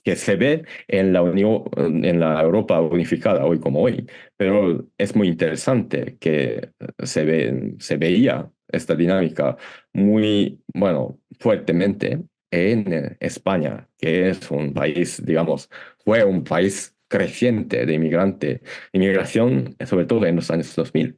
que se ve en la Europa unificada hoy como hoy, pero es muy interesante que se veía esta dinámica muy, bueno, fuertemente en España, que es un país, digamos, fue un país creciente de inmigración, sobre todo en los años 2000.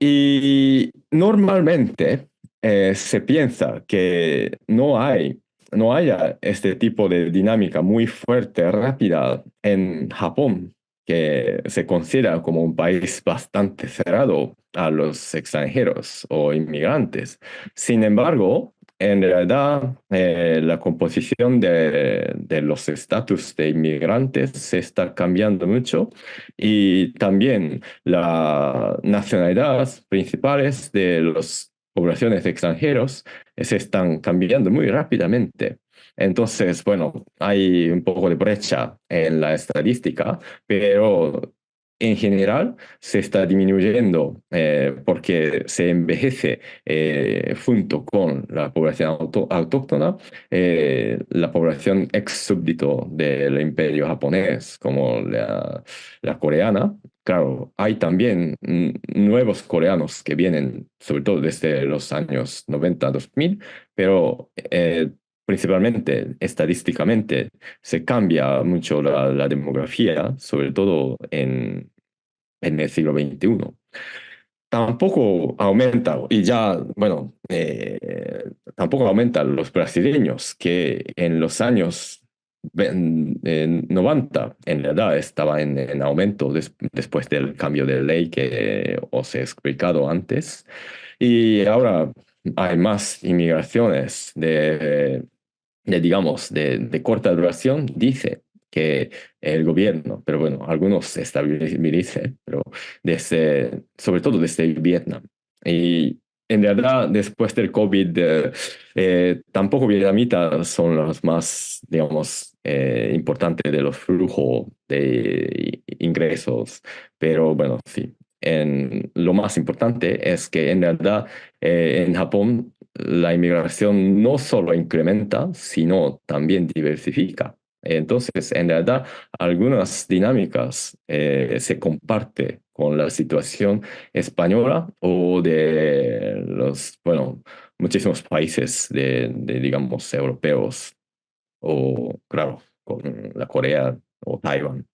Y normalmente se piensa que no haya este tipo de dinámica muy fuerte, rápida en Japón, que se considera como un país bastante cerrado a los extranjeros o inmigrantes. Sin embargo, en realidad, la composición de los estatus de inmigrantes se está cambiando mucho y también las nacionalidades principales de las poblaciones extranjeros se están cambiando muy rápidamente. Entonces, bueno, hay un poco de brecha en la estadística, pero en general se está disminuyendo porque se envejece junto con la población autóctona, la población ex súbdito del imperio japonés, como la coreana. Claro, hay también nuevos coreanos que vienen, sobre todo desde los años 90, 2000, pero principalmente estadísticamente se cambia mucho la demografía, sobre todo en el siglo XXI. Tampoco aumenta, y ya, bueno, tampoco aumentan los brasileños que en los años 90 en realidad estaba en aumento después del cambio de ley que os he explicado antes. Y ahora hay más inmigraciones digamos, de corta duración, dice que el gobierno, pero bueno, algunos se estabilicen, pero sobre todo desde Vietnam. Y en realidad, después del COVID, tampoco vietnamitas son los más, digamos, importantes de los flujos de ingresos, pero bueno, sí. Lo más importante es que en realidad en Japón la inmigración no solo incrementa, sino también diversifica. Entonces, en realidad, algunas dinámicas se comparten con la situación española o de bueno, muchísimos países digamos, europeos o, claro, con la Corea o Taiwán.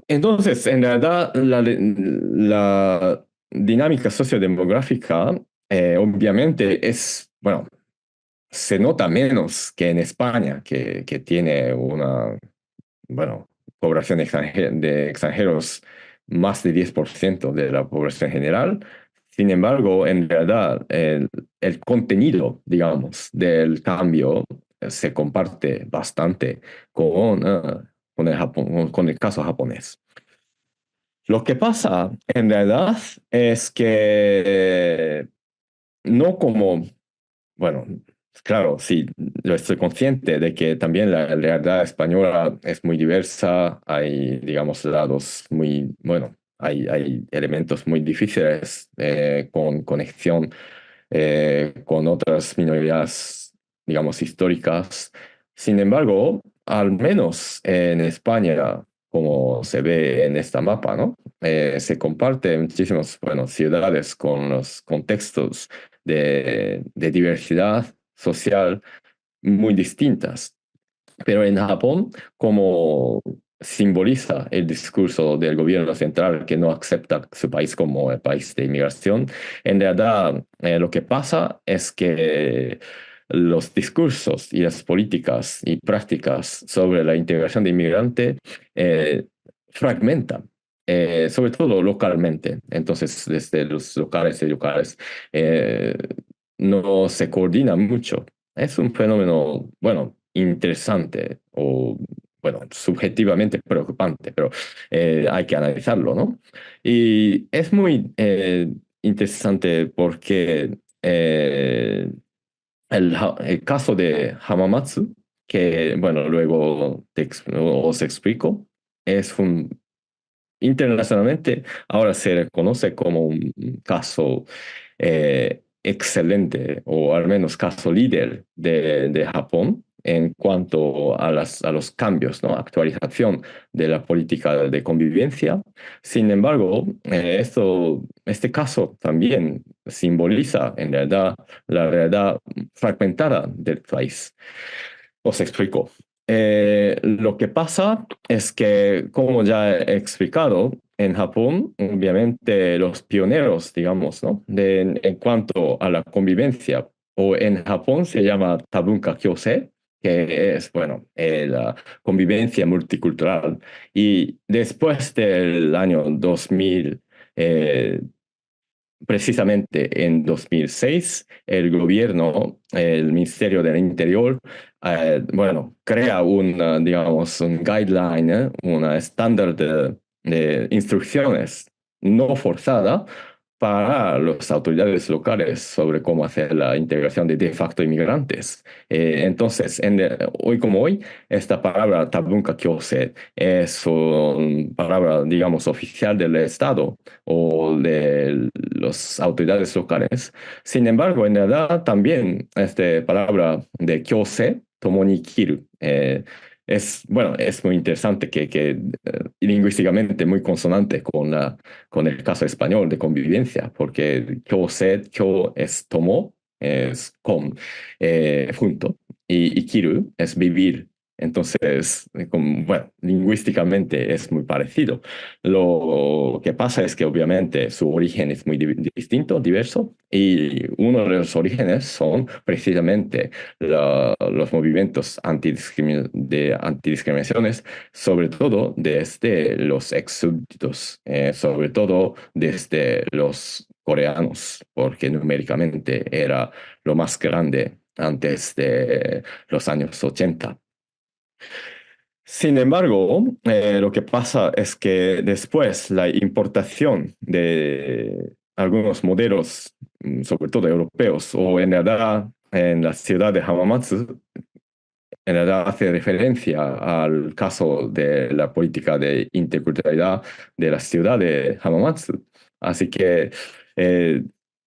Entonces, en realidad, la dinámica sociodemográfica obviamente bueno, se nota menos que en España, que tiene una, bueno, población de extranjeros más de 10% de la población general. Sin embargo, en realidad, el contenido, digamos, del cambio se comparte bastante con el caso japonés. Lo que pasa en realidad es que no como, bueno, claro, sí, yo estoy consciente de que también la realidad española es muy diversa, hay, digamos, lados muy, bueno, hay elementos muy difíciles con conexión con otras minorías, digamos, históricas. Sin embargo, al menos en España, como se ve en esta mapa, ¿no? Se comparte muchísimas, bueno, ciudades con los contextos de diversidad social muy distintas. Pero en Japón, como simboliza el discurso del gobierno central que no acepta su país como el país de inmigración, en realidad lo que pasa es que los discursos y las políticas y prácticas sobre la integración de inmigrante fragmentan. Sobre todo localmente, entonces desde los locales y locales no se coordina mucho. Es un fenómeno, bueno, interesante o, bueno, subjetivamente preocupante, pero hay que analizarlo, ¿no? Y es muy interesante porque el caso de Hamamatsu, que, bueno, luego os explico, es un internacionalmente ahora se reconoce como un caso excelente, o al menos caso líder de Japón en cuanto a, a los cambios, ¿no? Actualización de la política de convivencia. Sin embargo, este caso también simboliza en realidad la realidad fragmentada del país. Os explico. Lo que pasa es que, como ya he explicado, en Japón, obviamente los pioneros, digamos, ¿no? En cuanto a la convivencia, o en Japón se llama Tabunka Kyosei, que es, bueno, la convivencia multicultural. Y después del año 2000, precisamente en 2006, el gobierno, el Ministerio del Interior, bueno, crea un, digamos, un guideline, un estándar de instrucciones no forzada para las autoridades locales sobre cómo hacer la integración de facto inmigrantes. Entonces, hoy como hoy, esta palabra Tabunka Kyose es una palabra, digamos, oficial del Estado o de las autoridades locales. Sin embargo, en realidad también esta palabra de Kyose, Tomoni Kiru, es, bueno, es muy interesante que lingüísticamente muy consonante con el caso español de convivencia, porque Kyose, Kyo es tomo, es con, junto, y Kiru es vivir. Entonces, bueno, lingüísticamente es muy parecido. Lo que pasa es que obviamente su origen es muy distinto, diverso, y uno de los orígenes son precisamente los movimientos de antidiscriminaciones, sobre todo desde los ex súbditos, sobre todo desde los coreanos, porque numéricamente era lo más grande antes de los años 80. Sin embargo, lo que pasa es que después la importación de algunos modelos, sobre todo europeos, o en realidad en la ciudad de Hamamatsu, en realidad hace referencia al caso de la política de interculturalidad de la ciudad de Hamamatsu. Así que eh,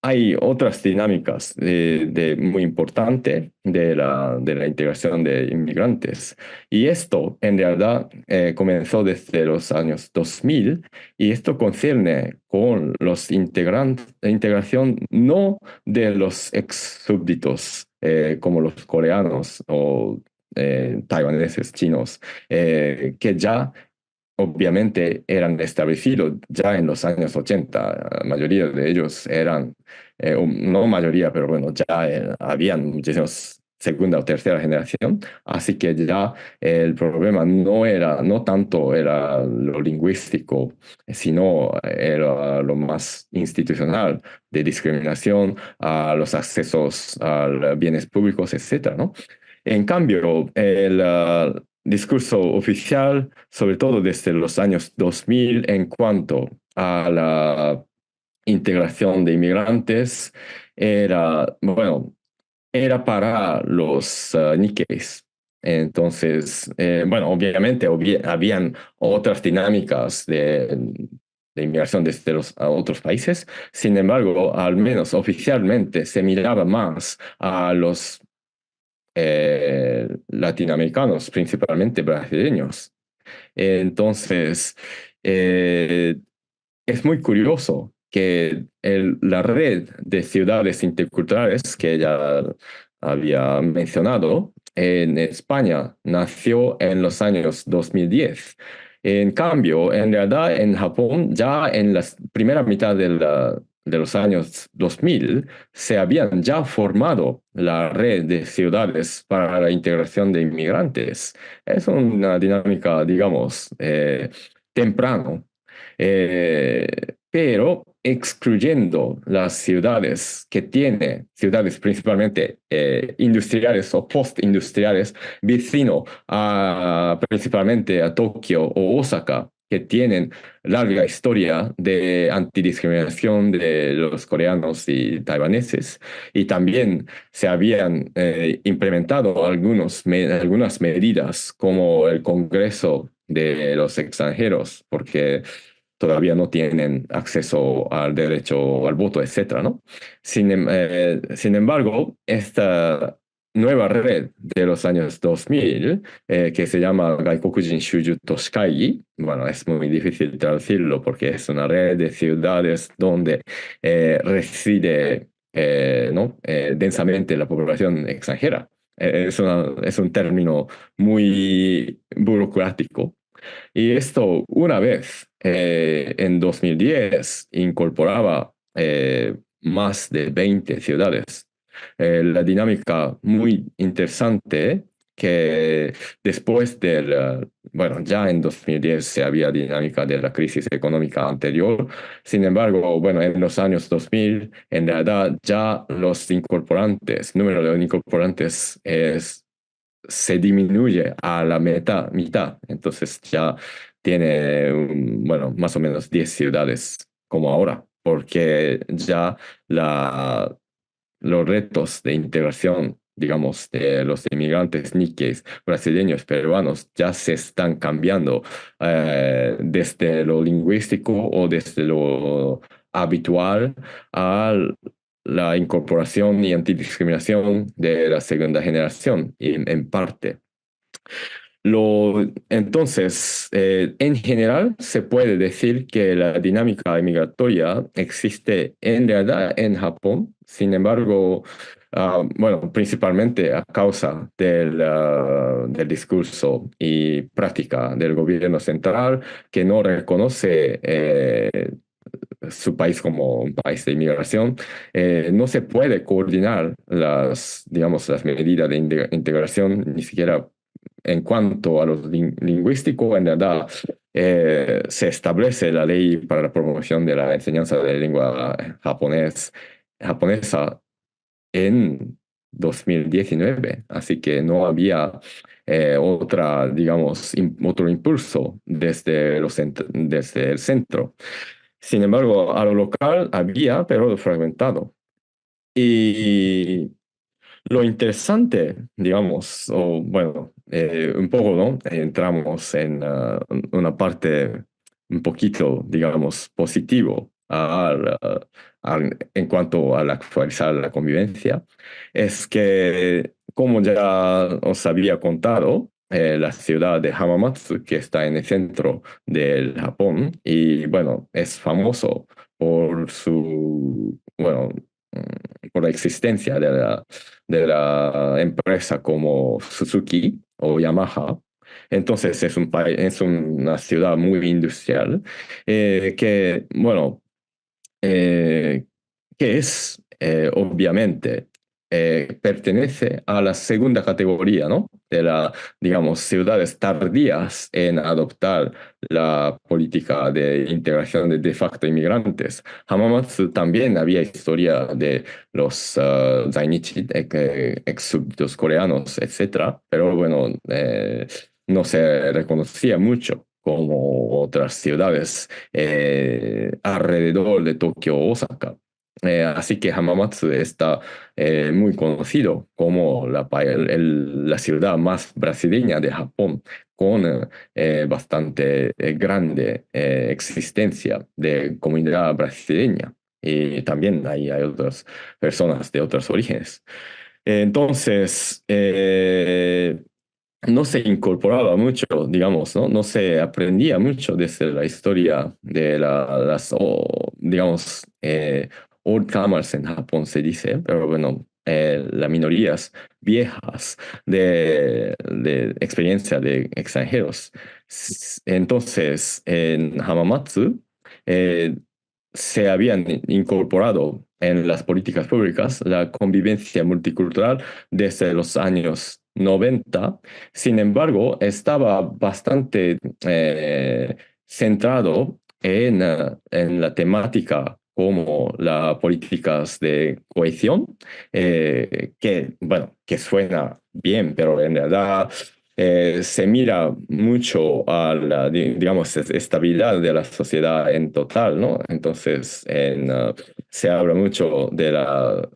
hay otras dinámicas muy importantes de la integración de inmigrantes. Y esto en realidad comenzó desde los años 2000 y esto concierne con los integrantes, la integración no de los ex súbditos como los coreanos o taiwaneses, chinos, que ya obviamente eran establecidos ya en los años 80. La mayoría de ellos eran, no mayoría, pero bueno, ya habían muchísimos segunda o tercera generación, así que ya el problema no tanto era lo lingüístico, sino era lo más institucional de discriminación a los accesos a bienes públicos, etcétera, ¿no? En cambio, discurso oficial, sobre todo desde los años 2000, en cuanto a la integración de inmigrantes, era, bueno, era para los Nikkeis. Entonces, bueno, obviamente habían otras dinámicas de inmigración desde los a otros países. Sin embargo, al menos oficialmente se miraba más a los latinoamericanos, principalmente brasileños. Entonces, eh, es muy curioso que la red de ciudades interculturales que ya había mencionado en España nació en los años 2010. En cambio, en realidad en Japón ya en la primera mitad de los años 2000 se habían ya formado la red de ciudades para la integración de inmigrantes. Es una dinámica, digamos, temprano, pero excluyendo las ciudades que tiene, ciudades principalmente industriales o postindustriales, vecino principalmente a Tokio o Osaka, que tienen larga historia de antidiscriminación de los coreanos y taiwaneses, y también se habían implementado algunas medidas como el Congreso de los extranjeros, porque todavía no tienen acceso al derecho al voto, etcétera, ¿no? Sin embargo, esta nueva red de los años 2000, que se llama Gaikokujin Shuju Toshikaigi, bueno, es muy difícil traducirlo porque es una red de ciudades donde reside ¿no? Densamente la población extranjera. Es un término muy burocrático, y esto, una vez en 2010, incorporaba más de 20 ciudades. La dinámica muy interesante que después bueno, ya en 2010 se había dinámica de la crisis económica anterior. Sin embargo, bueno, en los años 2000, en realidad ya los incorporantes, número de incorporantes se disminuye a la mitad. Entonces ya tiene, bueno, más o menos 10 ciudades como ahora, porque ya los retos de integración, digamos, de los inmigrantes níqueis, brasileños, peruanos, ya se están cambiando desde lo lingüístico o desde lo habitual a la incorporación y antidiscriminación de la segunda generación, en parte. Entonces, en general, se puede decir que la dinámica migratoria existe en realidad en Japón. Sin embargo, bueno, principalmente a causa del discurso y práctica del gobierno central, que no reconoce su país como un país de inmigración, no se puede coordinar digamos, las medidas de integración, ni siquiera en cuanto a lo lingüístico. En verdad, se establece la ley para la promoción de la enseñanza de lengua japonesa en 2019, así que no había digamos, otro impulso desde el centro. Sin embargo, a lo local había, pero fragmentado. Y lo interesante, digamos, o bueno, un poco, ¿no? Entramos en una parte un poquito, digamos, positivo en cuanto a actualizar la convivencia, es que, como ya os había contado, la ciudad de Hamamatsu, que está en el centro del Japón, y bueno, es famoso por bueno, por la existencia de la empresa como Suzuki o Yamaha. Entonces es una ciudad muy industrial, que, bueno, eh, que es, obviamente, pertenece a la segunda categoría, ¿no? De digamos, ciudades tardías en adoptar la política de integración de facto inmigrantes. Hamamatsu también había historia de los zainichi, ex súbditos coreanos, etcétera, pero bueno, no se reconocía mucho como otras ciudades alrededor de Tokio o Osaka. Así que Hamamatsu está muy conocido como la ciudad más brasileña de Japón, con bastante grande existencia de comunidad brasileña. Y también hay otras personas de otros orígenes. Entonces, no se incorporaba mucho, digamos, ¿no? No se aprendía mucho desde la historia de digamos, old comers en Japón se dice, pero bueno, las minorías viejas de experiencia de extranjeros. Entonces, en Hamamatsu, eh, se habían incorporado en las políticas públicas la convivencia multicultural desde los años 90. Sin embargo, estaba bastante centrado en la temática como las políticas de cohesión, bueno, que suena bien, pero en realidad se mira mucho a la, digamos, estabilidad de la sociedad en total, ¿no? Entonces, se habla mucho de la,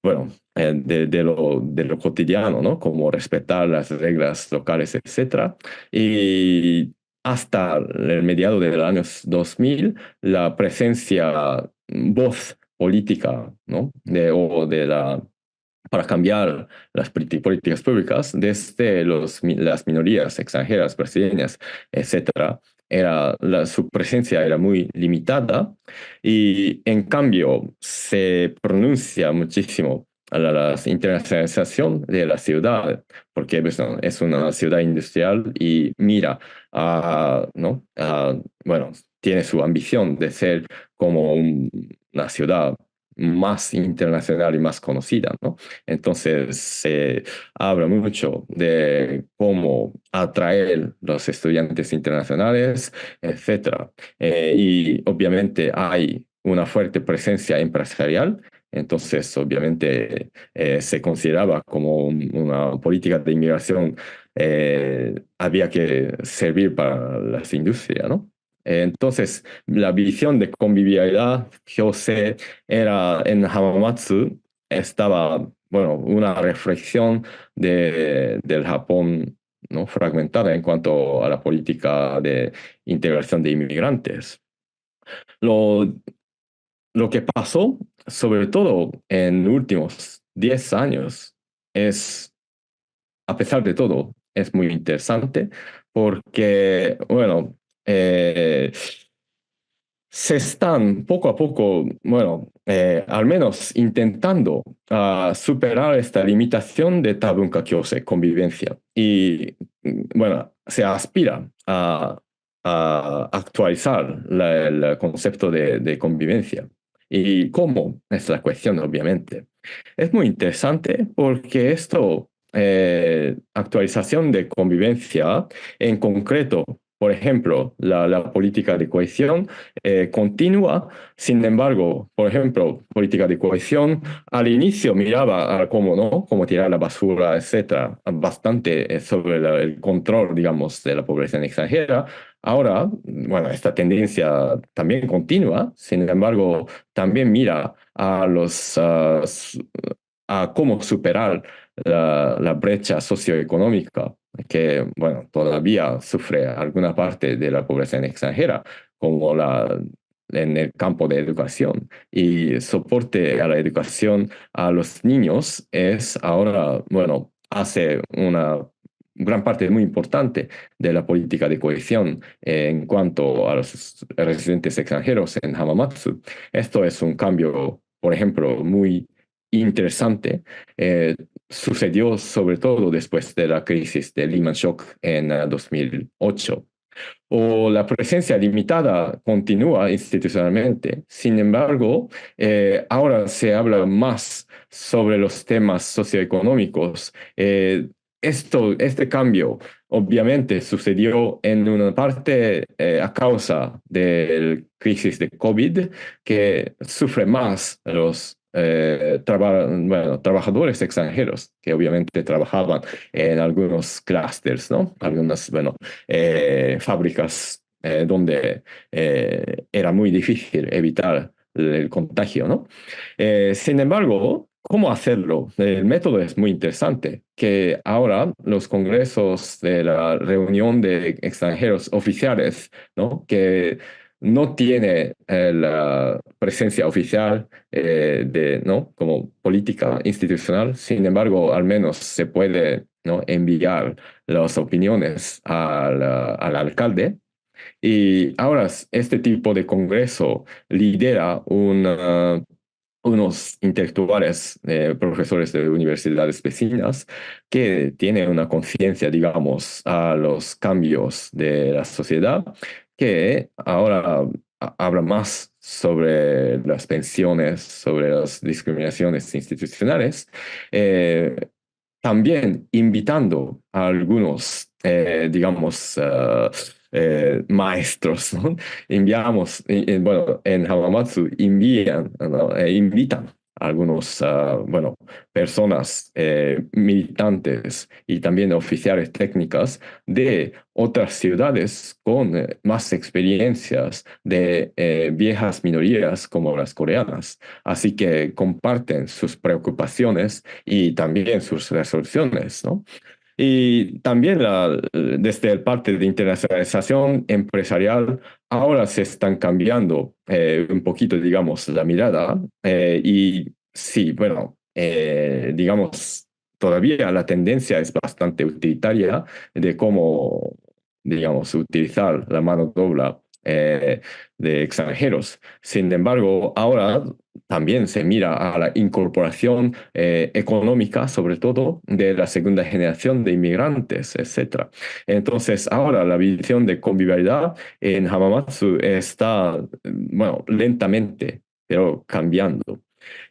bueno, de lo cotidiano, ¿no? Como respetar las reglas locales, etcétera. Y hasta el mediado de los años 2000, la presencia, voz política, ¿no? O de la para cambiar las políticas públicas desde las minorías extranjeras, brasileñas, etcétera. Su presencia era muy limitada y en cambio se pronuncia muchísimo a la internacionalización de la ciudad, porque pues, ¿no? Es una ciudad industrial y mira, ¿no? Bueno, tiene su ambición de ser como una ciudad más internacional y más conocida, ¿no? Entonces se habla mucho de cómo atraer los estudiantes internacionales, etcétera. Y obviamente hay una fuerte presencia empresarial. Entonces, obviamente, se consideraba como una política de inmigración, había que servir para las industrias, ¿no? Entonces, la visión de convivialidad, yo sé, era en Hamamatsu, estaba, bueno, una reflexión del Japón, ¿no? Fragmentada en cuanto a la política de integración de inmigrantes. Lo, lo que pasó, sobre todo en los últimos 10 años, es, a pesar de todo, es muy interesante porque, bueno, se están poco a poco, bueno, al menos intentando superar esta limitación de Tabunka Kyose, convivencia. Y, bueno, se aspira a actualizar el concepto de convivencia. ¿Y cómo? Es la cuestión, obviamente. Es muy interesante porque esto, actualización de convivencia, en concreto, por ejemplo, la política de cohesión continua. Sin embargo, por ejemplo, política de cohesión, al inicio miraba a cómo, ¿no? Cómo tirar la basura, etcétera, bastante sobre el control, digamos, de la población extranjera. Ahora, bueno, esta tendencia también continúa. Sin embargo, también mira a cómo superar la brecha socioeconómica que, bueno, todavía sufre alguna parte de la población extranjera, como en el campo de educación. Y soporte a la educación a los niños es ahora, bueno, hace una gran parte muy importante de la política de cohesión en cuanto a los residentes extranjeros en Hamamatsu. Esto es un cambio, por ejemplo, muy interesante. Sucedió sobre todo después de la crisis de Lehman Shock en 2008. O la presencia limitada continúa institucionalmente. Sin embargo, ahora se habla más sobre los temas socioeconómicos. Este cambio obviamente sucedió en una parte a causa de la crisis de COVID, que sufre más los trabajadores extranjeros que obviamente trabajaban en algunos clústeres, ¿no? Algunas, fábricas donde era muy difícil evitar el contagio, ¿no? Sin embargo, ¿cómo hacerlo? El método es muy interesante, que ahora los congresos de la reunión de extranjeros oficiales, ¿no? Que no tiene la presencia oficial ¿no? Como política institucional, sin embargo, al menos se puede, ¿no? enviar las opiniones al alcalde. Y ahora este tipo de congreso lidera unos intelectuales, profesores de universidades vecinas, que tienen una conciencia, digamos, a los cambios de la sociedad, que ahora habla más sobre las pensiones, sobre las discriminaciones institucionales, eh, también invitando a algunos, digamos, maestros, ¿no? Enviamos, en Hamamatsu ¿no? Invitan a algunos, personas militantes y también oficiales técnicas de otras ciudades con más experiencias de viejas minorías como las coreanas. Así que comparten sus preocupaciones y también sus resoluciones, ¿no? Y también desde el parte de internacionalización empresarial, ahora se están cambiando un poquito, digamos, la mirada. Y sí, digamos, todavía la tendencia es bastante utilitaria de cómo, digamos, utilizar la mano de obra de extranjeros. Sin embargo, ahora también se mira a la incorporación económica, sobre todo, de la segunda generación de inmigrantes, etcétera. Entonces, ahora la visión de convivialidad en Hamamatsu está, lentamente, pero cambiando.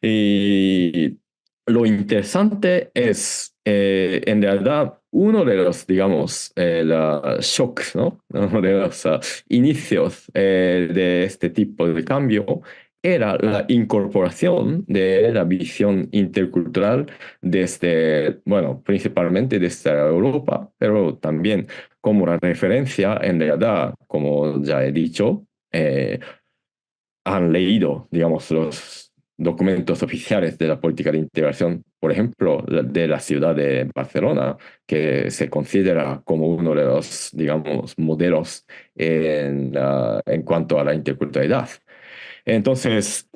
Y lo interesante es, en realidad, uno de los, digamos, shocks, ¿no? Uno de los inicios de este tipo de cambio era la incorporación de la visión intercultural desde, principalmente desde Europa, pero también como la referencia, en realidad, como ya he dicho, han leído, digamos, los documentos oficiales de la política de integración, por ejemplo, de la ciudad de Barcelona, que se considera como uno de los, digamos, modelos en cuanto a la interculturalidad. Entonces,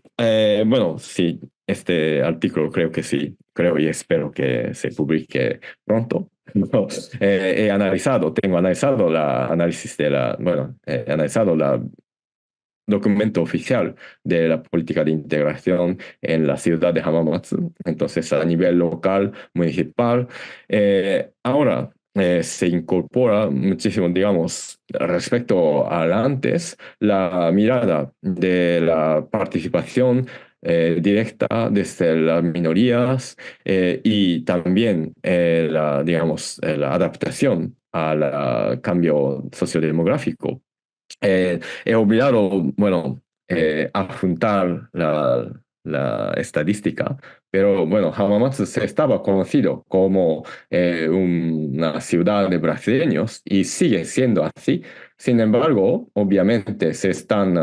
sí, este artículo creo que sí, creo y espero que se publique pronto. No, tengo analizado la análisis de he analizado la documento oficial de la política de integración en la ciudad de Hamamatsu, entonces a nivel local, municipal. Ahora se incorpora muchísimo, digamos, respecto al antes, la mirada de la participación directa desde las minorías y también la adaptación al cambio sociodemográfico. He olvidado, adjuntar la estadística, pero Hamamatsu se estaba conocido como una ciudad de brasileños y sigue siendo así. Sin embargo, obviamente se están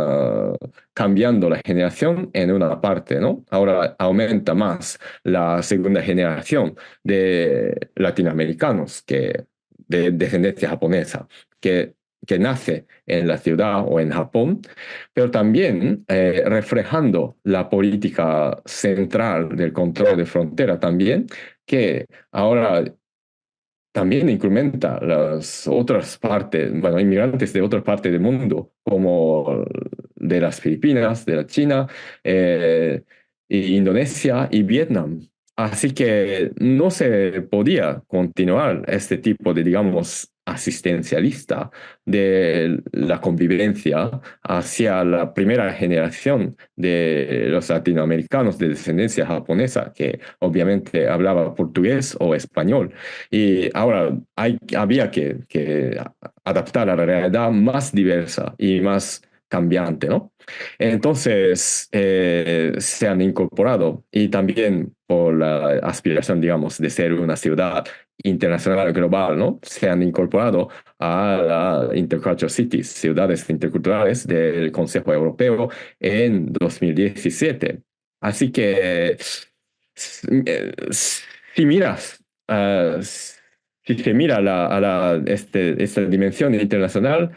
cambiando la generación en una parte, ¿no? Ahora aumenta más la segunda generación de latinoamericanos que de descendencia japonesa, que nace en la ciudad o en Japón, pero también reflejando la política central del control de frontera también, que ahora también incrementa las otras partes, inmigrantes de otras partes del mundo, como de las Filipinas, de la China, y Indonesia y Vietnam. Así que no se podía continuar este tipo de, digamos, asistencialista de la convivencia hacia la primera generación de los latinoamericanos de descendencia japonesa, que obviamente hablaba portugués o español. Y ahora había que adaptar a la realidad más diversa y más cambiante, ¿no? Entonces, se han incorporado y también por la aspiración, digamos, de ser una ciudad internacional global, ¿no? Se han incorporado a la Intercultural Cities, ciudades interculturales del Consejo Europeo en 2017. Así que, si miras, si se mira esta dimensión internacional,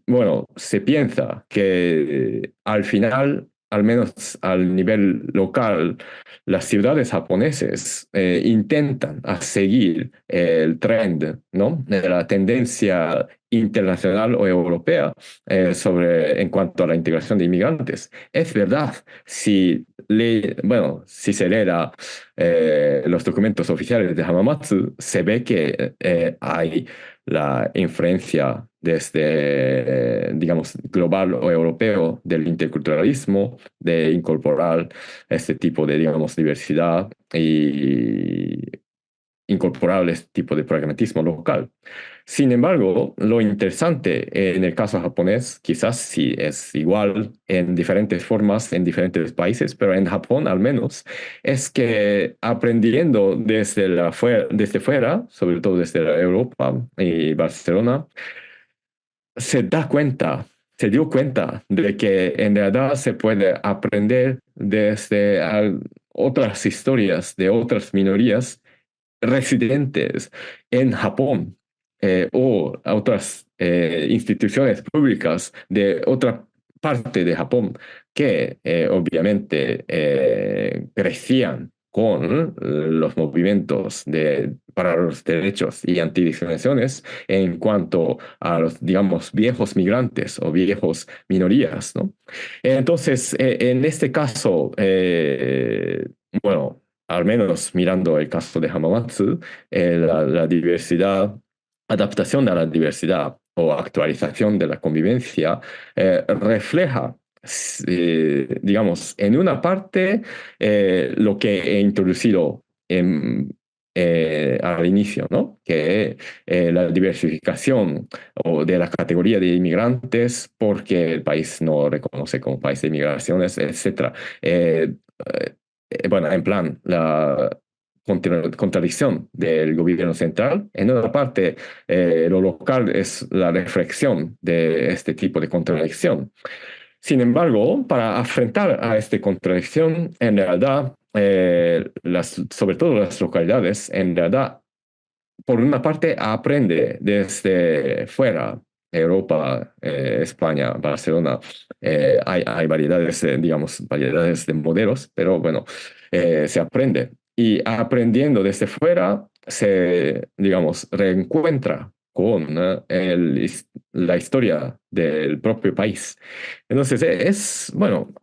bueno, se piensa que al final, al menos al nivel local, las ciudades japonesas intentan a seguir el trend, ¿no? De la tendencia internacional o europea en cuanto a la integración de inmigrantes. Es verdad, bueno, si se lee los documentos oficiales de Hamamatsu, se ve que hay la influencia desde, digamos, global o europeo del interculturalismo, de incorporar este tipo de, digamos, diversidad y incorporar este tipo de pragmatismo local. Sin embargo, lo interesante en el caso japonés, quizás sí es igual en diferentes formas en diferentes países, pero en Japón al menos, es que aprendiendo desde fuera, sobre todo desde Europa y Barcelona, se dio cuenta de que en realidad se puede aprender desde otras historias de otras minorías residentes en Japón o a otras instituciones públicas de otra parte de Japón que obviamente crecían con los movimientos para los derechos y antidiscriminaciones en cuanto a los, digamos, viejos migrantes o viejos minorías, ¿no? Entonces, en este caso, bueno, al menos mirando el caso de Hamamatsu, la diversidad, adaptación a la diversidad o actualización de la convivencia refleja, digamos, en una parte lo que he introducido al inicio, ¿no? Que la diversificación o de la categoría de inmigrantes porque el país no reconoce como país de inmigraciones, etc. Bueno, en plan, la contradicción del gobierno central. En otra parte, lo local es la reflexión de este tipo de contradicción. Sin embargo, para enfrentar a esta contradicción, en realidad, sobre todo las localidades, en realidad, por una parte, aprende desde fuera, Europa, España, Barcelona, hay variedades, digamos, variedades de modelos, pero bueno, se aprende. Y aprendiendo desde fuera, se, digamos, reencuentra con la historia del propio país. Entonces, bueno,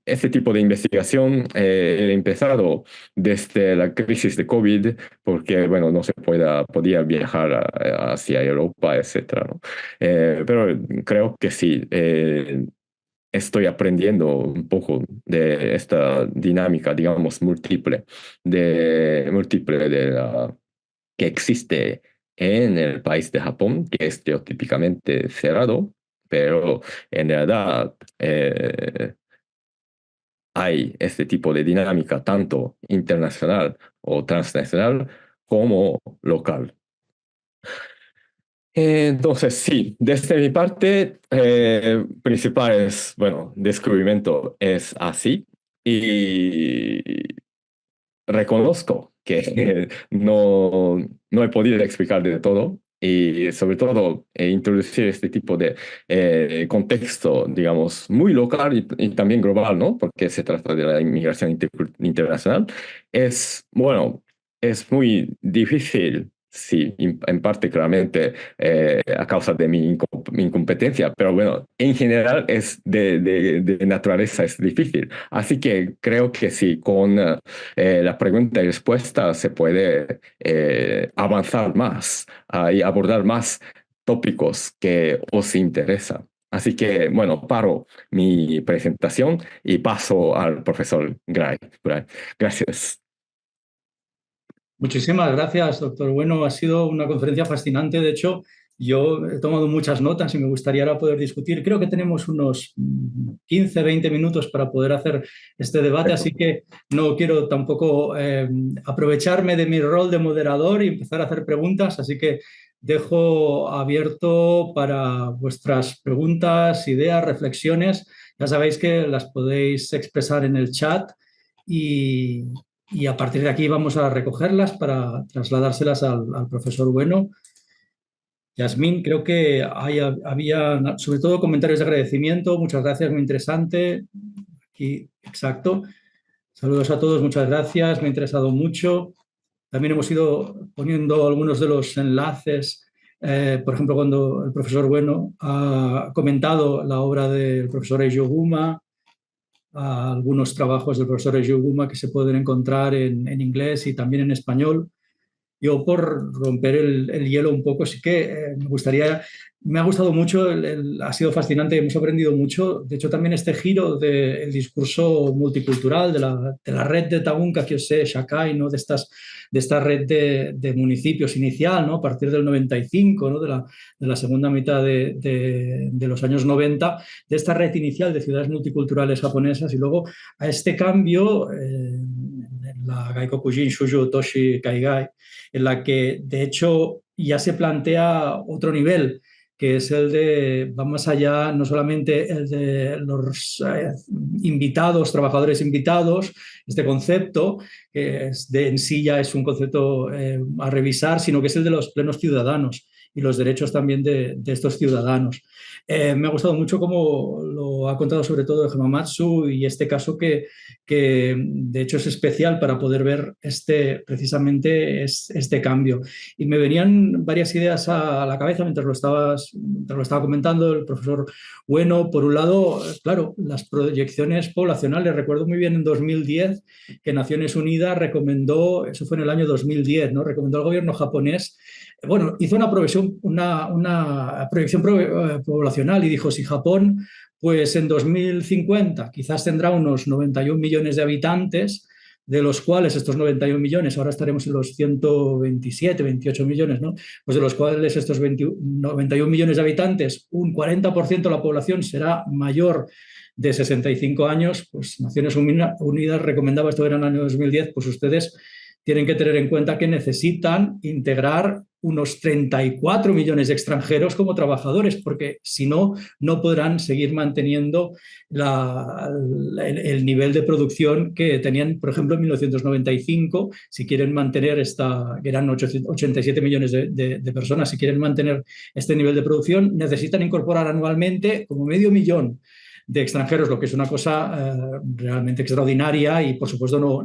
este tipo de investigación he empezado desde la crisis de COVID, porque, bueno, no se podía viajar hacia Europa, etcétera, ¿no? Pero creo que sí, estoy aprendiendo un poco de esta dinámica, digamos, múltiple que existe en el país de Japón, que es estereotípicamente cerrado, pero en realidad hay este tipo de dinámica tanto internacional o transnacional como local. Entonces, sí, desde mi parte, principal es, bueno, descubrimiento es así y reconozco que no he podido explicar de todo y sobre todo introducir este tipo de contexto, digamos, muy local y también global, ¿no? Porque se trata de la inmigración internacional. Bueno, es muy difícil. Sí, en parte claramente a causa de mi incompetencia, pero bueno, en general es de naturaleza es difícil. Así que creo que sí, con la pregunta y respuesta se puede avanzar más y abordar más tópicos que os interesan. Así que, bueno, paro mi presentación y paso al profesor Gray. Gracias. Muchísimas gracias, doctor. Bueno, ha sido una conferencia fascinante. De hecho, Yo he tomado muchas notas y me gustaría ahora poder discutir. Creo que tenemos unos 15, 20 minutos para poder hacer este debate, así que no quiero tampoco aprovecharme de mi rol de moderador y empezar a hacer preguntas, así que dejo abierto para vuestras preguntas, ideas, reflexiones. Ya sabéis que las podéis expresar en el chat y, y a partir de aquí vamos a recogerlas para trasladárselas al profesor Bueno. Yasmín, creo que había sobre todo comentarios de agradecimiento. Muchas gracias, muy interesante. Aquí, exacto. Saludos a todos, muchas gracias, me ha interesado mucho. También hemos ido poniendo algunos de los enlaces, por ejemplo, cuando el profesor Bueno ha comentado la obra del profesor Eiji Oguma, algunos trabajos del profesor Eiji Oguma que se pueden encontrar en inglés y también en español. Yo por romper el hielo un poco, sí que me ha gustado mucho, ha sido fascinante, hemos aprendido mucho. De hecho, también este giro del discurso multicultural, de la red de Taunka Kyosei Shakai, ¿no? De esta red de municipios inicial, ¿no? A partir del 95, ¿no? De la segunda mitad de los años 90, de esta red inicial de ciudades multiculturales japonesas y luego a este cambio en la Gaikokujin Shuju Toshi Kaigai, en la que de hecho ya se plantea otro nivel, que es el de, va más allá, no solamente el de los invitados, trabajadores invitados, este concepto, que en sí ya es un concepto a revisar, sino que es el de los plenos ciudadanos y los derechos también de estos ciudadanos. Me ha gustado mucho cómo lo ha contado sobre todo Hamamatsu y este caso que de hecho es especial para poder ver precisamente este cambio. Y me venían varias ideas a la cabeza mientras lo estaba comentando el profesor Bueno. Por un lado, claro, las proyecciones poblacionales. Recuerdo muy bien en 2010 que Naciones Unidas recomendó, eso fue en el año 2010, ¿no? Recomendó al gobierno japonés, bueno, hizo una proyección poblacional y dijo, si Japón, pues en 2050 quizás tendrá unos 91 millones de habitantes, de los cuales estos 91 millones, ahora estaremos en los 127, 28 millones, ¿no? Pues de los cuales estos 91 millones de habitantes, un 40% de la población será mayor de 65 años, pues Naciones Unidas recomendaba, esto era en el año 2010, pues ustedes tienen que tener en cuenta que necesitan integrar unos 34 millones de extranjeros como trabajadores, porque si no, no podrán seguir manteniendo el nivel de producción que tenían, por ejemplo, en 1995. Si quieren mantener que eran 87 millones de personas, si quieren mantener este nivel de producción, necesitan incorporar anualmente como medio millón de extranjeros, lo que es una cosa realmente extraordinaria y, por supuesto,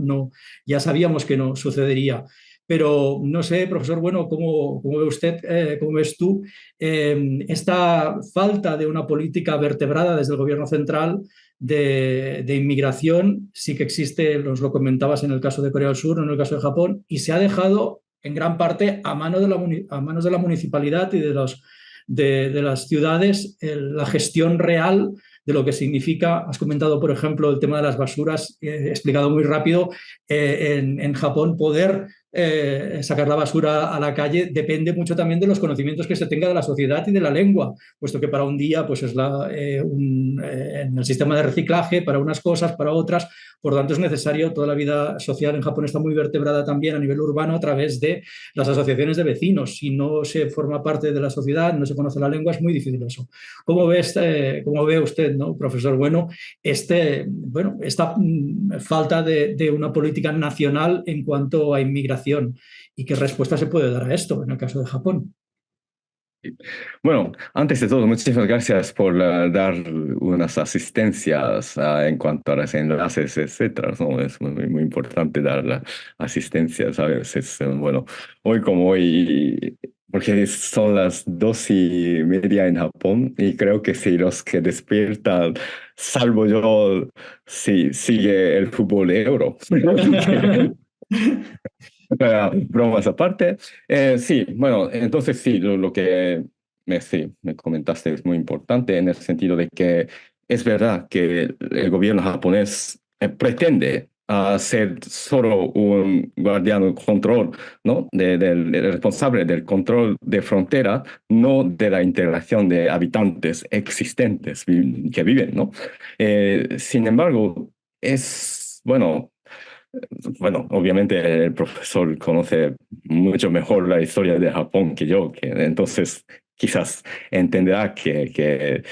ya sabíamos que no sucedería. Pero no sé, profesor Bueno, ¿cómo ve usted, cómo ves tú esta falta de una política vertebrada desde el gobierno central de inmigración? Sí que existe, lo comentabas en el caso de Corea del Sur, en el caso de Japón, y se ha dejado en gran parte a manos de la municipalidad y de las ciudades la gestión real de lo que significa. Has comentado, por ejemplo, el tema de las basuras, he explicado muy rápido. En Japón poder sacar la basura a la calle depende mucho también de los conocimientos que se tenga de la sociedad y de la lengua, puesto que para un día pues es en el sistema de reciclaje, para unas cosas, para otras. Por tanto, es necesario, toda la vida social en Japón está muy vertebrada también a nivel urbano a través de las asociaciones de vecinos. Si no se forma parte de la sociedad, no se conoce la lengua, es muy difícil eso. ¿Cómo ve usted, ¿no, profesor Bueno, esta falta de una política nacional en cuanto a inmigración y qué respuesta se puede dar a esto en el caso de Japón? Bueno, antes de todo, muchísimas gracias por dar unas asistencias en cuanto a los enlaces, etcétera, ¿no? Es muy importante dar la asistencia, ¿sabes? Bueno, hoy como hoy, porque son las 2:30 en Japón y creo que si los que despiertan, salvo yo, sí, sigue el fútbol de Euro. Bromas aparte. Sí, bueno, entonces sí, lo que me comentaste es muy importante en el sentido de que es verdad que el gobierno japonés pretende a ser solo un guardián, un control, ¿no? Del responsable del control de frontera, no de la integración de habitantes existentes que viven, ¿no? Sin embargo, bueno, obviamente el profesor conoce mucho mejor la historia de Japón que yo, entonces quizás entenderá que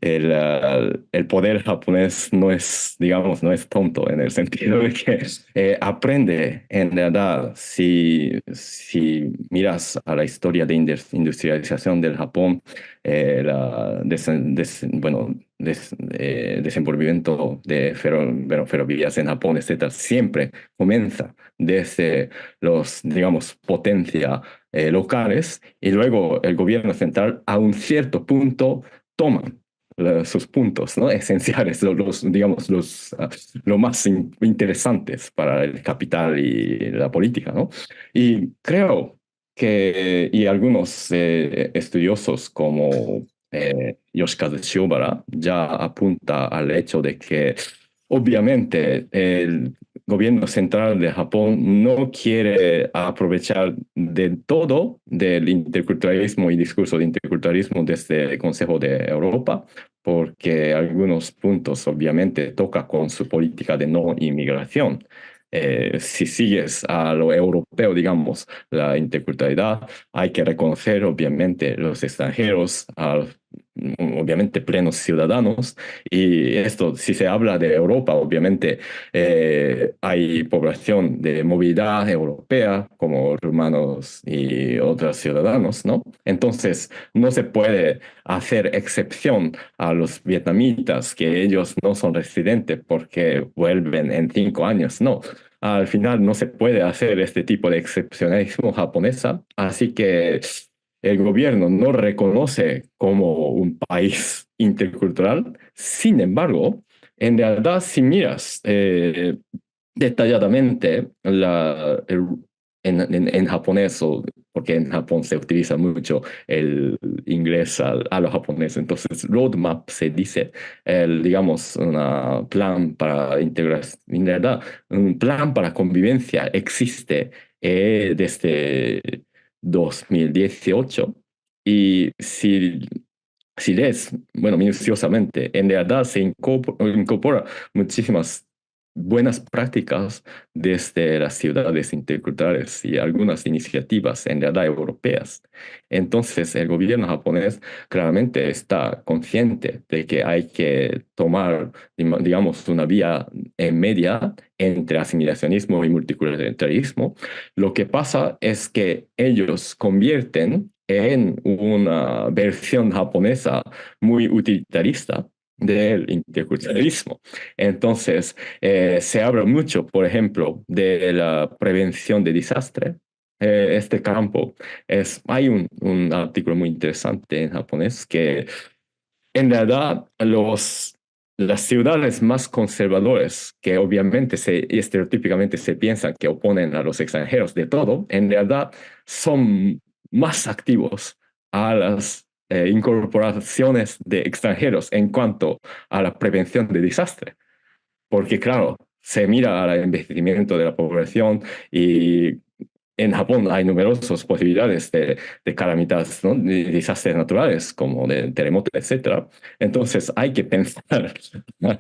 el poder japonés no es, digamos, no es tonto en el sentido de que aprende, en verdad, si miras a la historia de industrialización del Japón, desenvolvimiento de ferrovías en Japón, etcétera, siempre comienza desde los, digamos, potencia locales y luego el gobierno central a un cierto punto toma sus puntos, ¿no? Esenciales, digamos, lo más interesantes para el capital y la política, ¿no? Y creo y algunos estudiosos como Yoshikaze Shiobara ya apunta al hecho de que obviamente el gobierno central de Japón no quiere aprovechar de todo del interculturalismo y discurso de interculturalismo desde el Consejo de Europa, porque algunos puntos obviamente toca con su política de no inmigración. Si sigues a lo europeo, digamos, la interculturalidad, hay que reconocer obviamente los extranjeros, obviamente plenos ciudadanos, y esto, si se habla de Europa, obviamente hay población de movilidad europea, como rumanos y otros ciudadanos, ¿no? Entonces, no se puede hacer excepción a los vietnamitas, que ellos no son residentes porque vuelven en 5 años, no. Al final no se puede hacer este tipo de excepcionalismo japonesa, así que el gobierno no reconoce como un país intercultural. Sin embargo, en realidad, si miras detalladamente en japonés, porque en Japón se utiliza mucho el inglés a los japoneses, entonces roadmap se dice, digamos, un plan para integración, en realidad, un plan para convivencia existe desde 2018 y si lees, bueno, minuciosamente, en realidad se incorpora muchísimas buenas prácticas desde las ciudades interculturales y algunas iniciativas en realidad europeas. Entonces, el gobierno japonés claramente está consciente de que hay que tomar, digamos, una vía en media entre asimilacionismo y multiculturalismo. Lo que pasa es que ellos convierten en una versión japonesa muy utilitarista del interculturalismo. Entonces, se habla mucho, por ejemplo, de la prevención de desastre. Este campo hay un artículo muy interesante en japonés que en realidad las ciudades más conservadoras, que obviamente estereotípicamente se piensan que oponen a los extranjeros de todo, en realidad son más activos a las incorporaciones de extranjeros en cuanto a la prevención de desastre. Porque claro, se mira al envejecimiento de la población y en Japón hay numerosas posibilidades de calamidades, ¿no? De desastres naturales como de terremotos, etcétera. Entonces hay que pensar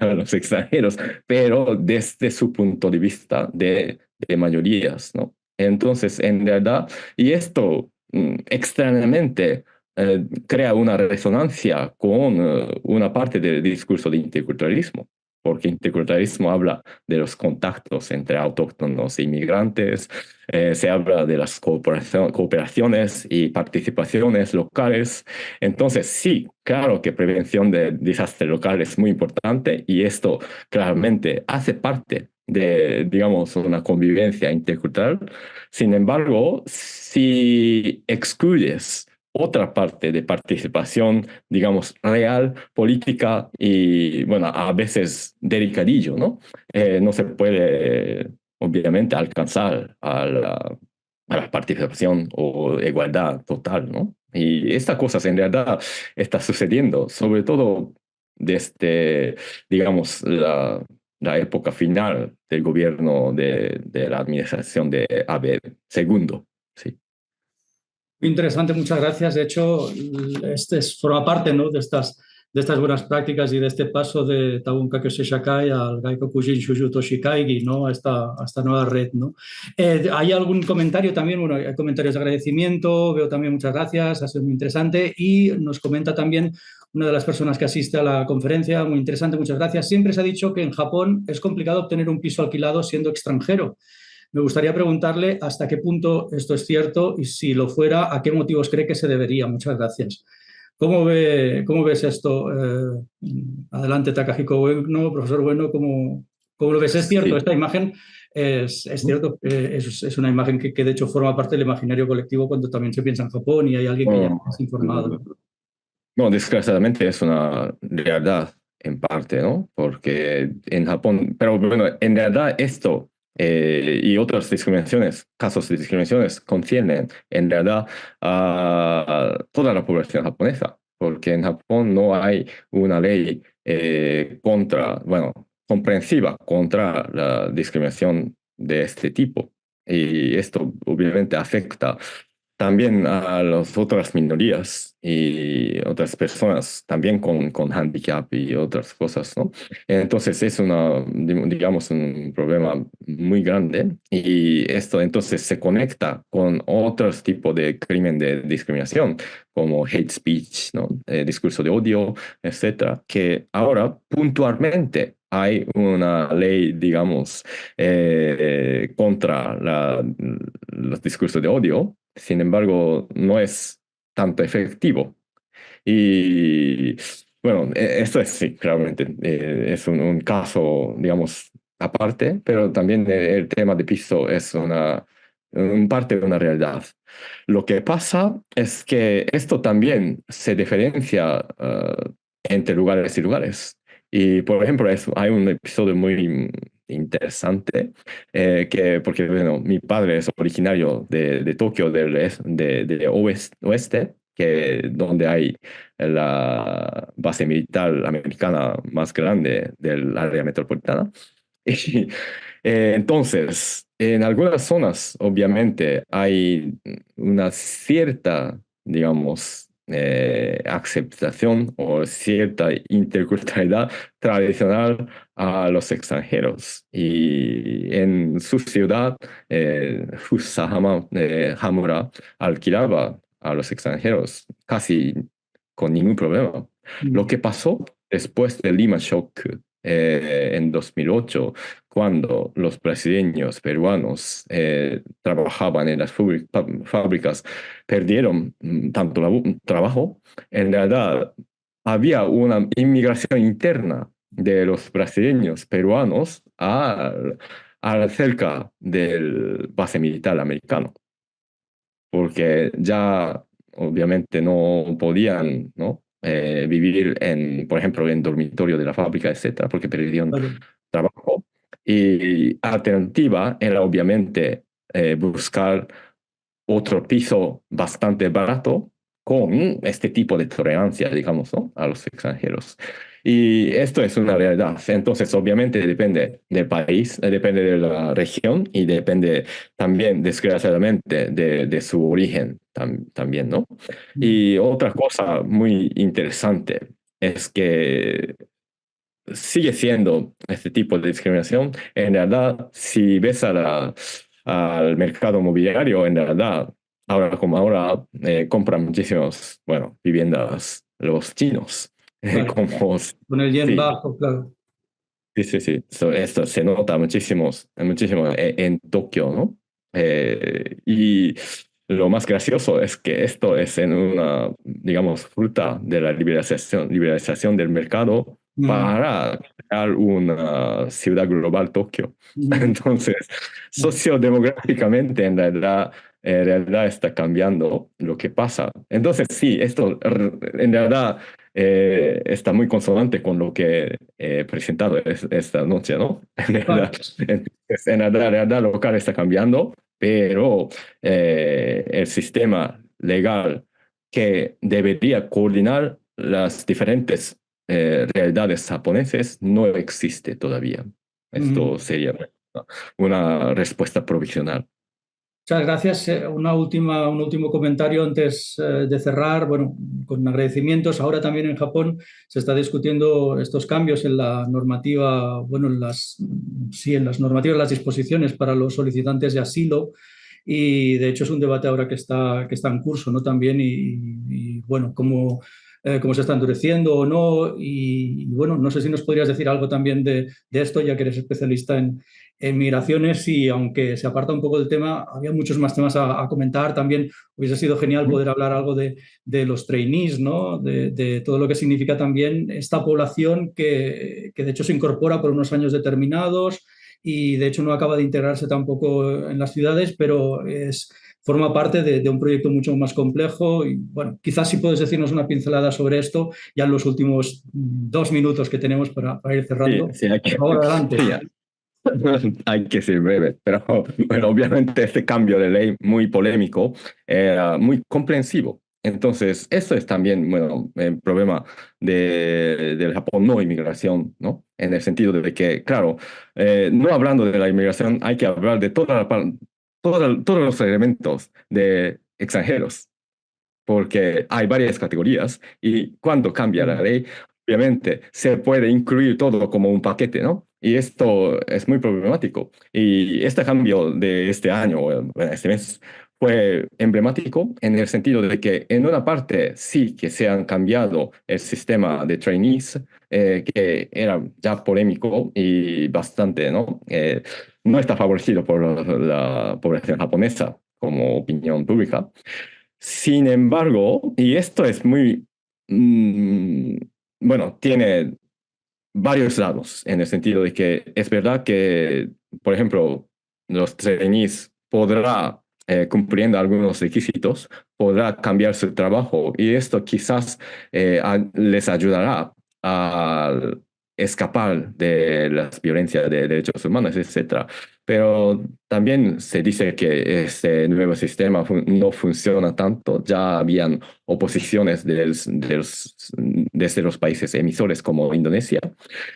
a los extranjeros, pero desde su punto de vista de mayorías, ¿no? Entonces, en verdad, y esto extrañamente crea una resonancia con una parte del discurso de interculturalismo, porque interculturalismo habla de los contactos entre autóctonos e inmigrantes, se habla de las cooperaciones y participaciones locales. Entonces, sí, claro que prevención de desastres locales es muy importante y esto claramente hace parte de, digamos, una convivencia intercultural. Sin embargo, si excluyes otra parte de participación, digamos, real, política y, bueno, a veces delicadillo, ¿no? No se puede, obviamente, alcanzar a la participación o igualdad total, ¿no? Y estas cosas en realidad está sucediendo, sobre todo desde, digamos, la época final del gobierno de la administración de Abe II. Sí. Interesante, muchas gracias. De hecho, forma parte, ¿no?, de estas buenas prácticas y de este paso de Tabun Kakyoshi Shakai al Gaikokujin Shuju Toshikaigi, ¿no?, a esta nueva red, ¿no? ¿Hay algún comentario también? Bueno, hay comentarios de agradecimiento, veo también muchas gracias, ha sido muy interesante. Y nos comenta también una de las personas que asiste a la conferencia, muy interesante, muchas gracias. Siempre se ha dicho que en Japón es complicado obtener un piso alquilado siendo extranjero. Me gustaría preguntarle hasta qué punto esto es cierto y, si lo fuera, a qué motivos cree que se debería. Muchas gracias. ¿Cómo ves esto? Adelante, Takahiko Ueno, profesor Bueno, ¿cómo lo ves? ¿Es cierto? Sí. Esta imagen es cierto, es una imagen que de hecho forma parte del imaginario colectivo cuando también se piensa en Japón y hay alguien que ya No, está informado. no, desgraciadamente es una realidad en parte, ¿no? Porque en Japón, pero bueno, en realidad esto y otras discriminaciones, casos de discriminaciones, conciernen en realidad a toda la población japonesa, porque en Japón no hay una ley bueno, comprensiva contra la discriminación de este tipo. Y esto obviamente afecta también a las otras minorías y otras personas también con handicap y otras cosas, ¿no? Entonces es digamos, un problema muy grande y esto entonces se conecta con otros tipos de crimen de discriminación, como hate speech, ¿no? Discurso de odio, etcétera, que ahora puntualmente hay una ley, digamos, contra los discursos de odio. Sin embargo, no es tanto efectivo. Y bueno, esto es, sí, claramente, es un caso, digamos, aparte, pero también el tema de piso es un parte de una realidad. Lo que pasa es que esto también se diferencia entre lugares y lugares. Y, por ejemplo, hay un episodio muy interesante, porque bueno, mi padre es originario de Tokio, de oeste, donde hay la base militar americana más grande del área metropolitana. Y, entonces, en algunas zonas, obviamente, hay una cierta, digamos, aceptación o cierta interculturalidad tradicional a los extranjeros. Y en su ciudad, Hamura alquilaba a los extranjeros casi con ningún problema. Lo que pasó después del Lehman Shock en 2008, cuando los brasileños peruanos trabajaban en las fábricas, perdieron tanto trabajo, en realidad había una inmigración interna de los brasileños peruanos cerca del base militar americano, porque ya obviamente no podían, ¿no? Vivir por ejemplo, en dormitorio de la fábrica, etcétera, porque perdieron Claro. trabajo. Y alternativa era obviamente buscar otro piso bastante barato con este tipo de tolerancia, digamos, ¿no?, a los extranjeros. Y esto es una realidad. Entonces, obviamente depende del país, depende de la región y depende también, desgraciadamente, de su origen también, ¿no? Y otra cosa muy interesante es que sigue siendo este tipo de discriminación. En realidad, si ves al mercado mobiliario, en realidad, ahora como ahora, compran muchísimas, bueno, viviendas los chinos. Vale. Como, Con el yen sí, bajo, claro. sí, sí, sí. Esto se nota muchísimo, muchísimo en Tokio, ¿no? Y lo más gracioso es que esto es en una, digamos, fruta de la liberalización del mercado para crear una ciudad global, Tokio. Entonces, sociodemográficamente, en realidad está cambiando lo que pasa. Entonces, sí, esto en realidad está muy consonante con lo que he presentado esta noche, ¿no? Vale. Entonces, la realidad local está cambiando, pero el sistema legal que debería coordinar las diferentes realidades japonesas no existe todavía. Esto sería una respuesta provisional. Muchas gracias. Un último comentario antes de cerrar. Bueno, con agradecimientos. Ahora también en Japón se está discutiendo estos cambios en la normativa, bueno, sí, en las normativas, las disposiciones para los solicitantes de asilo. Y de hecho es un debate ahora que está en curso, ¿no? También, bueno, cómo se está endureciendo o no. Y bueno, no sé si nos podrías decir algo también de esto, ya que eres especialista en migraciones, y aunque se aparta un poco del tema, había muchos más temas a comentar. También hubiese sido genial poder hablar algo de los trainees, ¿no? De todo lo que significa también esta población que de hecho se incorpora por unos años determinados y de hecho no acaba de integrarse tampoco en las ciudades, pero forma parte de un proyecto mucho más complejo. Y bueno, quizás si puedes decirnos una pincelada sobre esto ya en los últimos 2 minutos que tenemos para ir cerrando. Sí, hay que, Por favor, adelante. sí, hay que ser breve, pero bueno, obviamente este cambio de ley muy polémico era muy comprensivo. Entonces, eso es también, bueno, el problema del Japón no inmigración, ¿no? En el sentido de que, claro, no hablando de la inmigración, hay que hablar de todos los elementos de extranjeros, porque hay varias categorías y cuando cambia la ley, obviamente se puede incluir todo como un paquete, ¿no? Y esto es muy problemático. Y este cambio de este año, bueno, este mes, fue emblemático en el sentido de que en una parte sí que se han cambiado el sistema de trainees, que era ya polémico y bastante, ¿no? No está favorecido por la población japonesa como opinión pública. Sin embargo, y esto es muy, bueno, tiene varios lados en el sentido de que es verdad que, por ejemplo, los trainees podrá, cumpliendo algunos requisitos, podrá cambiar su trabajo y esto quizás les ayudará a escapar de las violencias de derechos humanos, etc. Pero también se dice que este nuevo sistema no funciona tanto. Ya habían oposiciones desde los países emisores como Indonesia.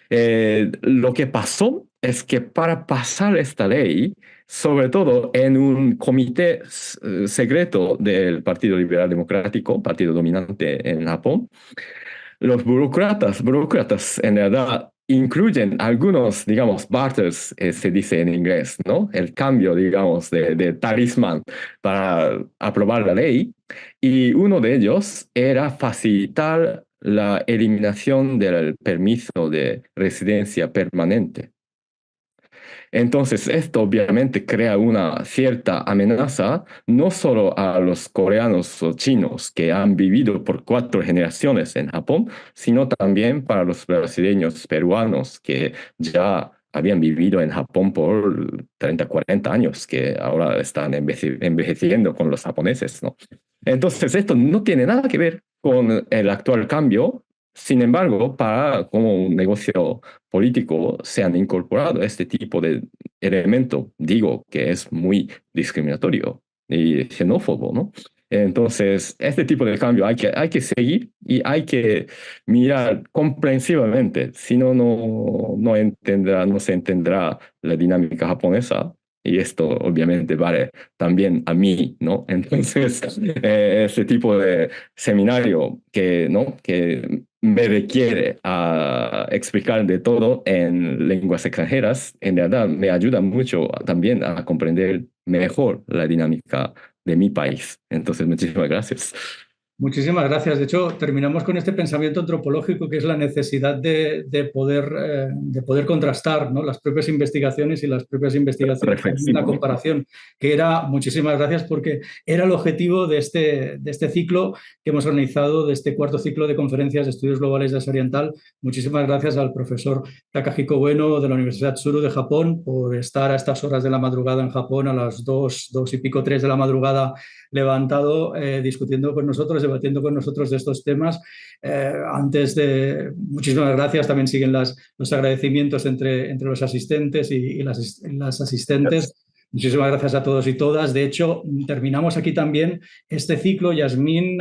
Lo que pasó es que para pasar esta ley, sobre todo en un comité secreto del Partido Liberal Democrático, partido dominante en Japón, los burócratas en verdad incluyen algunos, digamos, barters, se dice en inglés, ¿no? El cambio, digamos, de talismán para aprobar la ley. Y uno de ellos era facilitar la eliminación del permiso de residencia permanente. Entonces, esto obviamente crea una cierta amenaza, no solo a los coreanos o chinos que han vivido por 4 generaciones en Japón, sino también para los brasileños peruanos que ya habían vivido en Japón por 30, 40 años, que ahora están envejeciendo con los japoneses, ¿no? Entonces, esto no tiene nada que ver con el actual cambio. Sin embargo, como un negocio político se han incorporado este tipo de elemento, digo que es muy discriminatorio y xenófobo, ¿no? Entonces, este tipo de cambio hay que seguir y hay que mirar comprensivamente, si no, no se entenderá la dinámica japonesa. Y esto obviamente vale también a mí, ¿no? Entonces, este tipo de seminario ¿no? que me requiere a explicar de todo en lenguas extranjeras, en verdad me ayuda mucho también a comprender mejor la dinámica de mi país. Entonces, muchísimas gracias. Muchísimas gracias. De hecho, terminamos con este pensamiento antropológico que es la necesidad de poder contrastar, ¿no? Las propias investigaciones y las propias investigaciones en una comparación, que era, muchísimas gracias, porque era el objetivo de este ciclo que hemos organizado, de este cuarto ciclo de conferencias de estudios globales de Asia Oriental. Muchísimas gracias al profesor Takahiko Ueno de la Universidad Tsuru de Japón por estar a estas horas de la madrugada en Japón, a las 2 y pico, 3 de la madrugada, levantado, discutiendo con nosotros, debatiendo con nosotros de estos temas. Muchísimas gracias. También siguen los agradecimientos entre los asistentes y las asistentes. Muchísimas gracias a todos y todas. De hecho, terminamos aquí también este ciclo, Yasmín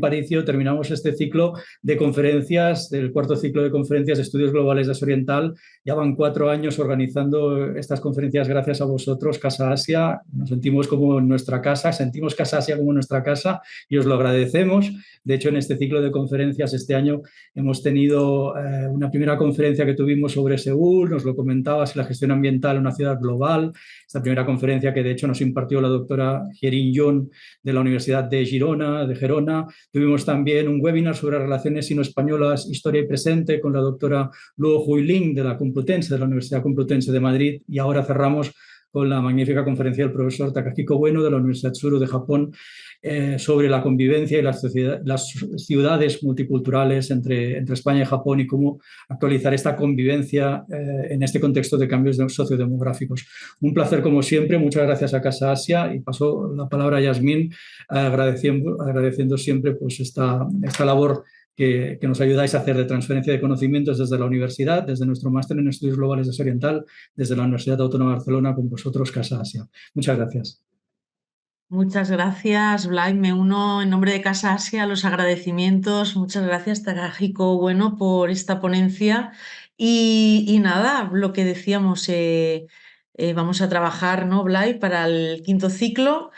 Paricio, terminamos este ciclo de conferencias, del cuarto ciclo de conferencias de Estudios Globales de Asia Oriental. Ya van 4 años organizando estas conferencias gracias a vosotros, Casa Asia. Nos sentimos como en nuestra casa, sentimos Casa Asia como nuestra casa y os lo agradecemos. De hecho, en este ciclo de conferencias este año hemos tenido una primera conferencia que tuvimos sobre Seúl, nos lo comentabas, la gestión ambiental en una ciudad global. Esta primera conferencia que de hecho nos impartió la doctora Hyerin Yon de la Universidad de Gerona. Tuvimos también un webinar sobre relaciones sino-españolas, historia y presente, con la doctora Luo Huiling de la Complutense, de la Universidad Complutense de Madrid. Y ahora cerramos con la magnífica conferencia del profesor Takahiko Ueno de la Universidad Tsuru de Japón sobre la convivencia y las ciudades multiculturales entre España y Japón y cómo actualizar esta convivencia en este contexto de cambios sociodemográficos. Un placer como siempre, muchas gracias a Casa Asia y paso la palabra a Yasmín agradeciendo siempre pues, esta labor que nos ayudáis a hacer de transferencia de conocimientos desde la universidad, desde nuestro máster en Estudios Globales de Asia Oriental, desde la Universidad Autónoma de Barcelona, con vosotros, Casa Asia. Muchas gracias. Muchas gracias, Blay. Me uno en nombre de Casa Asia a los agradecimientos. Muchas gracias, Takahiko Ueno, por esta ponencia. Y nada, lo que decíamos, vamos a trabajar, ¿no, Blay, para el quinto ciclo.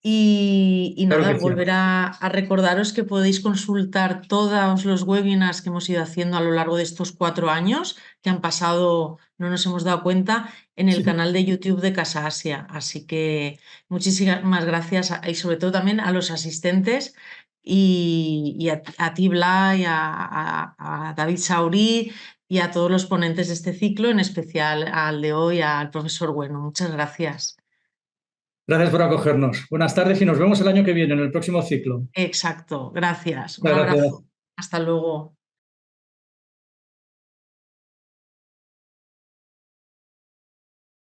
Y Claro nada, que sí. volver a recordaros que podéis consultar todos los webinars que hemos ido haciendo a lo largo de estos 4 años, que han pasado, no nos hemos dado cuenta, en el Sí. canal de YouTube de Casa Asia. Así que muchísimas gracias y sobre todo también a los asistentes y a ti, Blay, a David Saurí y a todos los ponentes de este ciclo, en especial al de hoy, al profesor Bueno. Muchas gracias. Gracias por acogernos. Buenas tardes y nos vemos el año que viene en el próximo ciclo. Exacto, gracias. Un Muchas gracias. abrazo. Hasta luego.